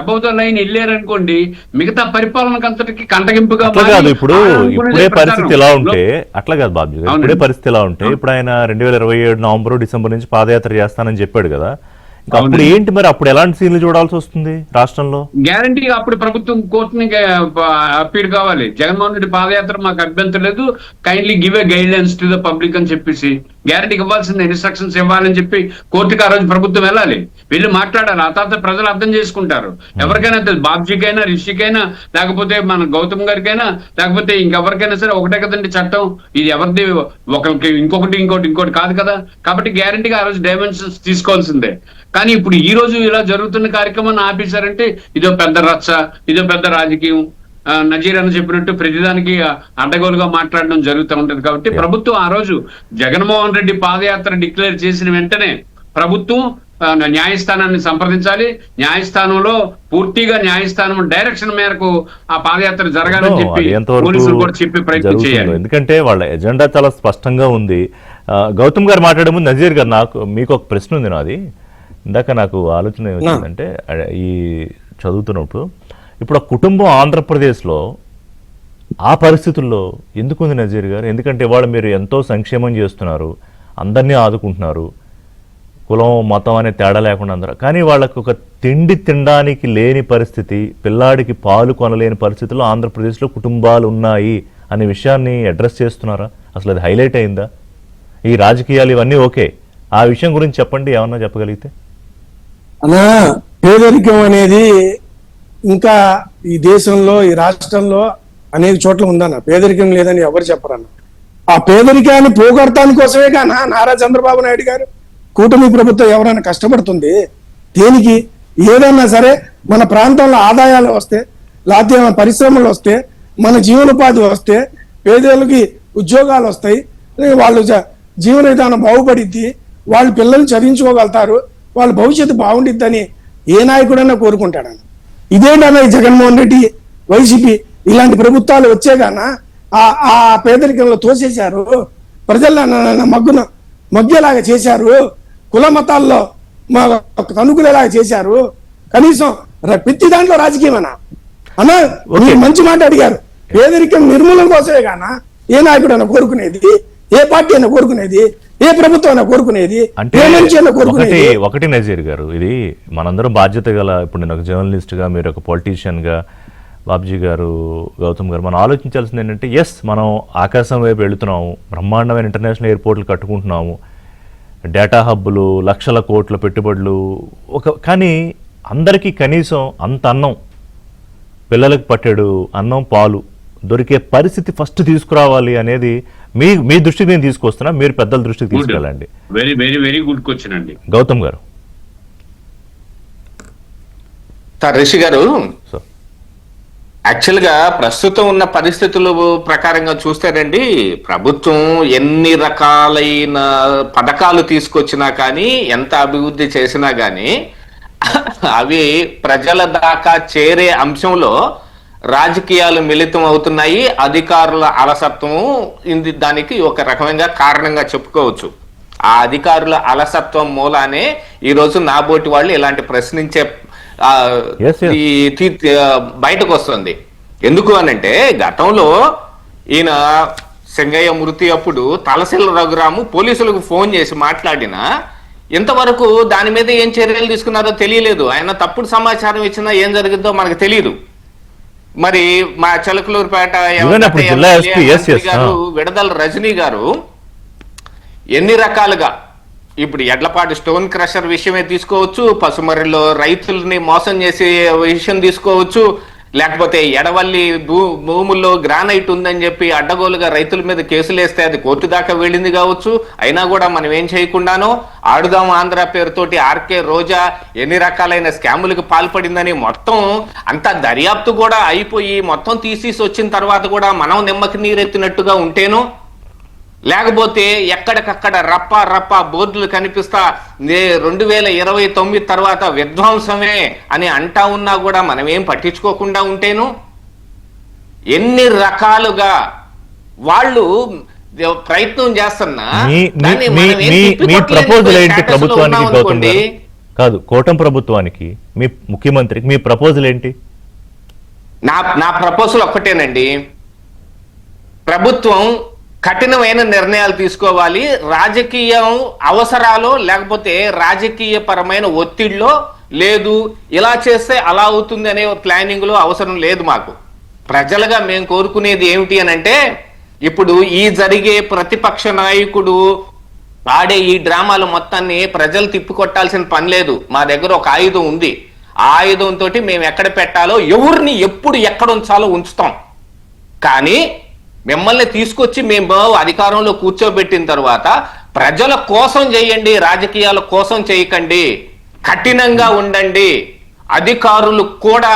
అబౌవ్ ద లైన్ వెళ్ళారనుకోండి, మిగతా పరిపాలనకు అంతటికి కంటగింపుగా. ఇప్పుడే పరిస్థితి ఎలా ఉంటే అట్లా కాదు బాబు. ఇప్పుడే పరిస్థితి ఎలా ఉంటే, ఇప్పుడు ఆయన 2027 నవంబర్ డిసెంబర్ నుంచి పాదయాత్ర చేస్తానని చెప్పాడు కదా. అప్పుడు ఏంటి మరి, అప్పుడు ఎలాంటి సీన్లు చూడాల్సి వస్తుంది రాష్ట్రంలో? గ్యారంటీగా అప్పుడు ప్రభుత్వం కోర్టుని అప్పీల్ కావాలి. జగన్మోహన్ రెడ్డి పాదయాత్ర మాకు అభ్యంతరం లేదు, kindly give a guide lines to the public అని చెప్పేసి గ్యారంటీకి ఇవ్వాల్సిన ఇన్స్ట్రక్షన్స్ ఇవ్వాలని చెప్పి కోర్టుకి ఆ రోజు ప్రభుత్వం వెళ్ళాలి, వెళ్ళి మాట్లాడాలి. ఆ తర్వాత ప్రజలు అర్థం చేసుకుంటారు. ఎవరికైనా బాబ్జీకైనా, రిషికైనా, లేకపోతే మన గౌతమ్ గారికైనా, లేకపోతే ఇంకెవరికైనా సరే ఒకటే కదండి చట్టం. ఇది ఎవరిది ఒకరికి ఇంకోటి కాదు కదా. కాబట్టి గ్యారంటీగా ఆ రోజు డైమెన్షన్స్ తీసుకోవాల్సిందే. కానీ ఇప్పుడు ఈ రోజు ఇలా జరుగుతున్న కార్యక్రమాన్ని ఆపేశారంటే ఇదో పెద్ద రచ్చ, ఇదో పెద్ద రాజకీయం. నజీర్ అని చెప్పినట్టు ప్రతిదానికి అడ్డగోలుగా మాట్లాడడం జరుగుతూ ఉంటది. కాబట్టి ప్రభుత్వం ఆ రోజు జగన్మోహన్ రెడ్డి పాదయాత్ర డిక్లేర్ చేసిన వెంటనే ప్రభుత్వం న్యాయస్థానాన్ని సంప్రదించాలి. న్యాయస్థానంలో పూర్తిగా న్యాయస్థానం డైరెక్షన్ మేరకు ఆ పాదయాత్ర జరగాలని చెప్పి పోలీసులు కూడా చెప్పి ప్రయత్నం చేయాలి. ఎందుకంటే వాళ్ళ ఎజెండా చాలా స్పష్టంగా ఉంది. గౌతమ్ గారు మాట్లాడే ముందు నజీర్ గారు, మీకు ఒక ప్రశ్న ఉంది. నాది ఇందాక నాకు ఆలోచన వచ్చిందంటే, ఈ చదువుతున్నప్పుడు ఇప్పుడు ఆ కుటుంబం ఆంధ్రప్రదేశ్లో ఆ పరిస్థితుల్లో ఎందుకు ఉంది నజీర్ గారు? ఎందుకంటే ఇవాళ మీరు ఎంతో సంక్షేమం చేస్తున్నారు, అందరినీ ఆదుకుంటున్నారు, కులం మతం అనే తేడా లేకుండా అందరూ, కానీ వాళ్ళకు ఒక తిండి తినడానికి లేని పరిస్థితి, పిల్లాడికి పాలు కొనలేని పరిస్థితుల్లో ఆంధ్రప్రదేశ్లో కుటుంబాలు ఉన్నాయి అనే విషయాన్ని అడ్రస్ చేస్తున్నారా? అసలు అది హైలైట్ అయిందా? ఈ రాజకీయాలు ఇవన్నీ ఓకే, ఆ విషయం గురించి చెప్పండి, ఏమన్నా చెప్పగలిగితే. అన్నా, పేదరికం అనేది ఇంకా ఈ దేశంలో, ఈ రాష్ట్రంలో అనేక చోట్ల ఉందన్న. పేదరికం లేదని ఎవరు చెప్పరన్న. ఆ పేదరికాన్ని పోగొడటాని కోసమే కానా నారా చంద్రబాబు నాయుడు గారు, కూటమి ప్రభుత్వం ఎవరైనా కష్టపడుతుంది దేనికి? ఏదన్నా సరే మన ప్రాంతంలో ఆదాయాలు వస్తే, లేకపోతే మన పరిశ్రమలు వస్తే, మన జీవనోపాధి వస్తే, పేదలకి ఉద్యోగాలు వస్తాయి, వాళ్ళు జీవన విధానం బాగుపడిద్ది, వాళ్ళ పిల్లల్ని చదివించుకోగలుగుతారు, వాళ్ళ భవిష్యత్తు బాగుండిద్దని ఏ నాయకుడైనా కోరుకుంటాడన్న. ఇదేంటన్నా ఈ జగన్మోహన్ రెడ్డి, వైసీపీ ఇలాంటి ప్రభుత్వాలు వచ్చేగానా ఆ పేదరికంలో తోసేశారు, ప్రజలను మగ్గేలాగా చేశారు, కుల మతాల్లో తనుకులేలాగా చేశారు. కనీసం ప్రతి దాంట్లో రాజకీయమేనా అన్న? మీరు మంచి మాట అడిగారు. పేదరికం నిర్మూలన కోసమే గానా ఏ నాయకుడైనా కోరుకునేది, ఏ పార్టీ అయినా కోరుకునేది, ఏ ప్రభుత్వం అయినా కోరుకునేది, ఏ మనిషి అయినా కోరుకునేది? ఒకటి నజీర్ గారు, ఇది మనందరం బాధ్యత గల, ఇప్పుడు నేను ఒక జర్నలిస్ట్ గా, మీరు ఒక పొలిటీషియన్ గా, బాబ్జీ గారు, గౌతమ్ గారు, మనం ఆలోచించాల్సింది ఏంటంటే, ఎస్ మనం ఆకాశం వైపు వెళుతున్నాము, బ్రహ్మాండమైన ఇంటర్నేషనల్ ఎయిర్పోర్ట్లు కట్టుకుంటున్నాము, డేటా హబ్బులు, లక్షల కోట్ల పెట్టుబడులు, కానీ అందరికీ కనీసం అంత అన్నం, పిల్లలకు పట్టెడు అన్నం, పాలు దొరికే పరిస్థితి ఫస్ట్ తీసుకురావాలి అనేది మీ దృష్టికి నేను తీసుకొస్తున్నా, మీరు పెద్దల దృష్టికి తీసుకెళ్ళండి. Very very very good question అండి గౌతమ్ గారు. రిషి గారు, యాక్చువల్గా ప్రస్తుతం ఉన్న పరిస్థితుల ప్రకారంగా చూస్తేనండి, ప్రభుత్వం ఎన్ని రకాలైన పథకాలు తీసుకొచ్చినా కానీ, ఎంత అభివృద్ధి చేసినా కానీ అవి ప్రజల దాకా చేరే అంశంలో రాజకీయాలు మిళితం అవుతున్నాయి. అధికారుల అలసత్వం దానికి ఒక రకమైన కారణంగా చెప్పుకోవచ్చు. ఆ అధికారుల అలసత్వం మూలానే ఈరోజు నాబోటి వాళ్ళు ఇలాంటి ప్రశ్నించే బయటకు వస్తుంది. ఎందుకు అనంటే, గతంలో ఈయన సింగయ్య మృతి అప్పుడు తలసిల్ల రఘురాము పోలీసులకు ఫోన్ చేసి మాట్లాడినా ఇంతవరకు దాని మీద ఏం చర్యలు తీసుకున్నారో తెలియలేదు. ఆయన తప్పుడు సమాచారం ఇచ్చినా ఏం జరిగిందో మనకు తెలియదు. మరి మా చిలకలూరుపేట గారు విడదల రజనీ గారు ఎన్ని రకాలుగా, ఇప్పుడు ఎడ్లపాటి స్టోన్ క్రషర్ విషయమే తీసుకోవచ్చు, పసుమర్రిలో రైతుల్ని మోసం చేసే విషయం తీసుకోవచ్చు, లేకపోతే ఎడవల్లి భూముల్లో గ్రానైట్ ఉందని చెప్పి అడ్డగోలుగా రైతుల మీద కేసులు వేస్తే అది కోర్టు దాకా వెళ్ళింది కావచ్చు. అయినా కూడా మనం ఏం చేయకుండానో ఆడుదాం ఆంధ్ర పేరుతోటి ఆర్కే రోజా ఎన్ని రకాలైన స్కాములకు పాల్పడిందని మొత్తం అంతా దర్యాప్తు కూడా అయిపోయి మొత్తం తీసేసి వచ్చిన తర్వాత కూడా మనం నిమ్మకి నీరెత్తినట్టుగా ఉంటేనో, లేకపోతే ఎక్కడికక్కడ రప్ప బోర్డులు కనిపిస్తా 2029 తర్వాత విధ్వంసమే అని అంటా ఉన్నా కూడా మనం ఏం పట్టించుకోకుండా ఉంటేను, ఎన్ని రకాలుగా వాళ్ళు ప్రయత్నం చేస్తున్నా మీ ప్రపోజల్ ఏంటి ప్రభుత్వానికి? గౌతమ్ గారు కాదు, కూటమి ప్రభుత్వానికి, మీ ముఖ్యమంత్రికి మీ ప్రపోజల్ ఏంటి? నా ప్రపోజల్ ఒక్కటేనండి, ప్రభుత్వం కఠినమైన నిర్ణయాలు తీసుకోవాలి. రాజకీయం అవసరాలు లేకపోతే రాజకీయ పరమైన ఒత్తిడిలో లేదు, ఇలా చేస్తే అలా అవుతుంది అనే ప్లానింగ్ లో అవసరం లేదు. మాకు ప్రజలుగా మేము కోరుకునేది ఏమిటి అని అంటే, ఇప్పుడు ఈ జరిగే ప్రతిపక్ష నాయకుడు ఆడే ఈ డ్రామాలు మొత్తాన్ని ప్రజలు తిప్పికొట్టాల్సిన పని లేదు. మా దగ్గర ఒక ఆయుధం ఉంది. ఆ ఆయుధంతో మేము ఎక్కడ పెట్టాలో, ఎవరిని ఎప్పుడు ఎక్కడ ఉంచాలో ఉంచుతాం. కానీ మిమ్మల్ని తీసుకొచ్చి మేము అధికారంలో కూర్చోబెట్టిన తర్వాత ప్రజల కోసం చేయండి, రాజకీయాల కోసం చేయకండి, కఠినంగా ఉండండి. అధికారులు కూడా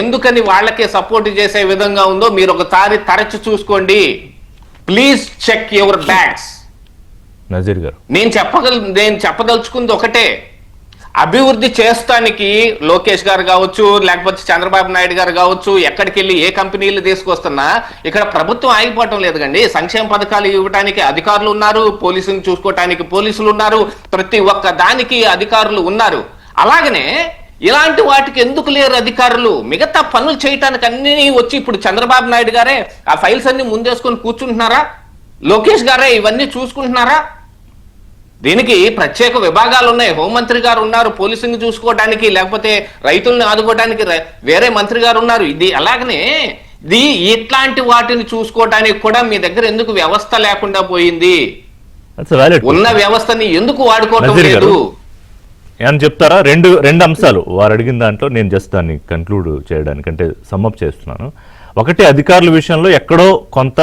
ఎందుకని వాళ్ళకే సపోర్ట్ చేసే విధంగా ఉందో మీరు ఒకసారి తరచి చూసుకోండి. Please check your bags. Nazir garu, నేను చెప్పదలుచుకుంది ఒకటే, అభివృద్ధి చేస్తానికి లోకేష్ గారు కావచ్చు, లేకపోతే చంద్రబాబు నాయుడు గారు కావచ్చు, ఎక్కడికి వెళ్ళి ఏ కంపెనీలు తీసుకొస్తున్నా ఇక్కడ ప్రభుత్వం ఆగిపోవటం లేదు కండి. సంక్షేమ పథకాలు ఇవ్వడానికి అధికారులు ఉన్నారు, పోలీసులు చూసుకోవటానికి పోలీసులు ఉన్నారు, ప్రతి ఒక్క దానికి అధికారులు ఉన్నారు. అలాగనే ఇలాంటి వాటికి ఎందుకు లేరు అధికారులు? మిగతా పనులు చేయటానికి అన్ని వచ్చి ఇప్పుడు చంద్రబాబు నాయుడు గారే ఆ ఫైల్స్ అన్ని ముందేసుకొని కూర్చుంటున్నారా? లోకేష్ గారే ఇవన్నీ చూసుకుంటున్నారా? దీనికి ప్రత్యేక విభాగాలు ఉన్నాయి. హోంమంత్రి గారు ఉన్నారు పోలీసుని చూసుకోవడానికి, లేకపోతే రైతుల్ని ఆదుకోవడానికి వేరే మంత్రి గారు ఉన్నారు. ఇది అలాగనే ఇట్లాంటి వాటిని చూసుకోవడానికి కూడా మీ దగ్గర ఎందుకు వ్యవస్థ లేకుండా పోయింది? ఉన్న వ్యవస్థని ఎందుకు వాడుకోవటం లేదు అని చెప్తారా? రెండు అంశాలు వారు అడిగిన దాంట్లో నేను జస్ట్ దాన్ని కన్క్లూడ్ చేయడానికి అంటే సమ్మప్ చేస్తున్నాను. ఒకటి, అధికారుల విషయంలో ఎక్కడో కొంత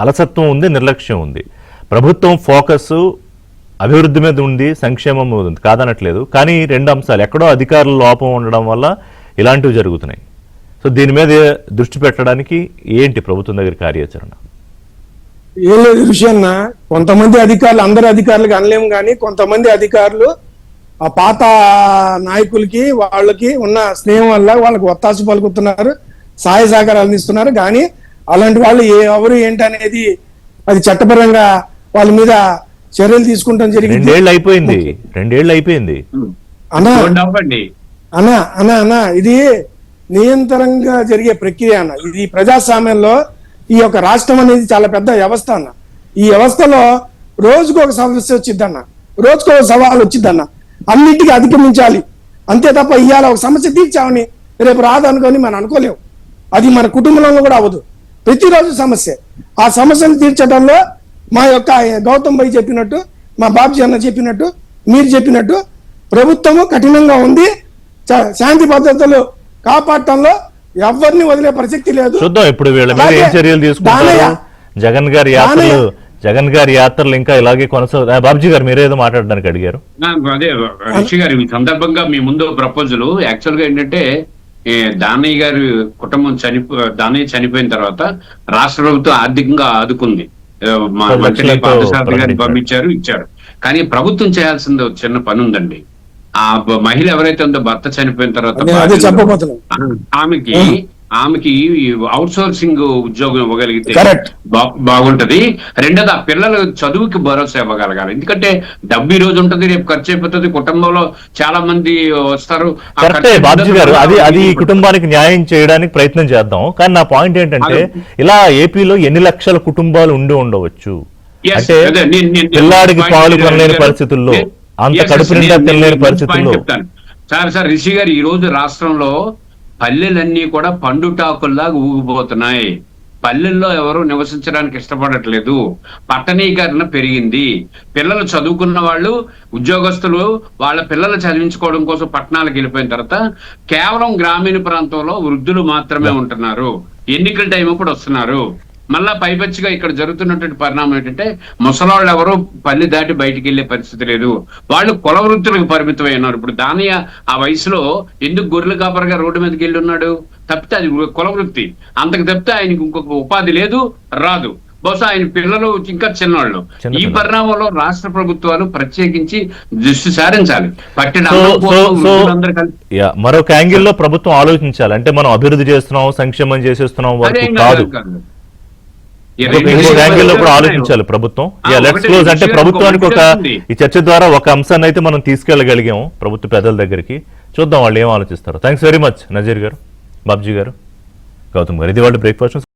అలసత్వం ఉంది, నిర్లక్ష్యం ఉంది. ప్రభుత్వం ఫోకస్ అభివృద్ధి మీద ఉంది, సంక్షేమం మీద ఉంది, కాదనట్లేదు. కానీ రెండు అంశాలు ఎక్కడో అధికారుల లోపం ఉండడం వల్ల ఇలాంటివి జరుగుతున్నాయి. సో దీని మీద దృష్టి పెట్టడానికి ఏంటి ప్రభుత్వం దగ్గర కార్యాచరణ? ఏం లేదు విషయాన్న, కొంతమంది అధికారులు, అందరు అధికారులకు అనలేము కానీ కొంతమంది అధికారులు ఆ పాత నాయకులకి వాళ్ళకి ఉన్న స్నేహం వల్ల వాళ్ళకి ఒత్తాసు పలుకుతున్నారు, సహాయ సహకారాలు అందిస్తున్నారు. కానీ అలాంటి వాళ్ళు ఎవరు ఏంటి అనేది అది చట్టపరంగా వాళ్ళ మీద చర్యలు తీసుకుంటాం జరిగింది. 2 ఏళ్ళు అయిపోయింది అన్నా ఇది నిరంతరంగా జరిగే ప్రక్రియ అన్న. ఇది ప్రజాస్వామ్యంలో ఈ యొక్క రాష్ట్రం అనేది చాలా పెద్ద వ్యవస్థ అన్న. ఈ వ్యవస్థలో రోజుకు ఒక సమస్య వచ్చిద్దన్న, రోజుకు ఒక సవాలు వచ్చిద్దన్న. అన్నింటికి అధిగమించాలి అంతే తప్ప ఇవాళ ఒక సమస్య తీర్చామని రేపు రాదు అనుకొని మనం అనుకోలేము. అది మన కుటుంబంలో కూడా అవ్వదు. ప్రతిరోజు సమస్య. ఆ సమస్యను తీర్చడంలో మా యొక్క గౌతమ్ భాయ్ చెప్పినట్టు, మా బాబుజీ అన్న చెప్పినట్టు, మీరు చెప్పినట్టు ప్రభుత్వము కఠినంగా ఉంది. శాంతి భద్రతలు కాపాడటంలో ఎవరిని వదిలే ప్రసక్తి లేదు. చూద్దాం ఇప్పుడు వీళ్ళ మీద ఏం చర్యలు తీసుకుంటారు. జగన్ గారి యాత్రలు ఇంకా ఇలాగే కొనసాగుతాయి. బాబుజీ గారు మీరేదో మాట్లాడడానికి అడిగారు. అదే రిషి గారు, ఈ సందర్భంగా మీ ముందు ప్రపోజల్ యాక్చువల్ గా ఏంటంటే దానయ్య గారి కుటుంబం దానయ్య చనిపోయిన తర్వాత రాష్ట్ర ప్రభుత్వం ఆర్థికంగా ఆదుకుంది. మంత్రి పార్థసారథి గారిని పంపించారు, ఇచ్చారు. కానీ ప్రభుత్వం చేయాల్సింది ఒక చిన్న పని ఉందండి. ఆ మహిళ ఎవరైతే ఉందో భర్త చనిపోయిన తర్వాత ఆమెకి అవుట్ సోర్సింగ్ ఉద్యోగం ఇవ్వగలిగితే బాగుంటది. రెండోది ఆ పిల్లల చదువుకి భరోసా ఇవ్వగలగాలి. ఎందుకంటే డబ్బు ఈ రోజు ఉంటది, రేపు ఖర్చు అయిపోతుంది. కుటుంబంలో చాలా మంది వస్తారు. బాబుజీ గారు, అది ఈ కుటుంబానికి న్యాయం చేయడానికి ప్రయత్నం చేద్దాం. కానీ నా పాయింట్ ఏంటంటే, ఇలా ఏపీలో ఎన్ని లక్షల కుటుంబాలు ఉండవచ్చు అంటే పిల్లాడికి పాలు కొనలేని పరిస్థితుల్లో, అంత కడుపు నిండా తినలేని పరిస్థితుల్లో. సార్ రిషి గారు, ఈ రోజు రాష్ట్రంలో పల్లెలన్నీ కూడా పండుటాకుల్లాగా ఊగిపోతున్నాయి. పల్లెల్లో ఎవరు నివసించడానికి ఇష్టపడట్లేదు. పట్టణీకరణ పెరిగింది. పిల్లలు చదువుకున్న వాళ్ళు, ఉద్యోగస్తులు వాళ్ళ పిల్లలు చదివించుకోవడం కోసం పట్టణాలకు వెళ్ళిపోయిన తర్వాత కేవలం గ్రామీణ ప్రాంతంలో వృద్ధులు మాత్రమే ఉంటున్నారు. ఎన్నికల టైం కూడా వస్తున్నారు. మళ్ళా పైపచ్చిగా ఇక్కడ జరుగుతున్నటువంటి పరిణామం ఏంటంటే, ముసలాళ్ళు ఎవరు పల్లె దాటి బయటికి వెళ్లే పరిస్థితి లేదు. వాళ్ళు కుల వృత్తులకు పరిమితమై ఉన్నారు. ఇప్పుడు దానయ్య ఆ వయసులో ఎందుకు గొర్రెల కాపరిగా రోడ్డు మీదకి వెళ్ళి ఉన్నాడు? తప్పితే అది కుల వృత్తి. అంతకు తప్పితే ఆయనకి ఇంకొక ఉపాధి లేదు, రాదు. బహుశా ఆయన పిల్లలు ఇంకా చిన్నవాళ్ళు. ఈ పరిణామంలో రాష్ట్ర ప్రభుత్వాలు ప్రత్యేకించి దృష్టి సారించాలి. మరొక యాంగిల్ లో ప్రభుత్వం ఆలోచించాలి. అంటే మనం అభివృద్ధి చేస్తున్నాం, సంక్షేమం చేసేస్తున్నాం కాదు, యాంగిల్లో కూడా ఆలోచించాలి ప్రభుత్వం. Let's close. అంటే ప్రభుత్వానికి ఈ చర్చ ద్వారా ఒక అంశాన్ని అయితే మనం తీసుకెళ్లగలిగాము ప్రభుత్వ పెద్దల దగ్గరికి. చూద్దాం వాళ్ళు ఏం ఆలోచిస్తారు. థ్యాంక్స్ వెరీ మచ్ నజీర్ గారు, బాబ్జీ గారు, గౌతమ్ గారు. ఇది వాళ్ళ బ్రేక్ఫాస్ట్.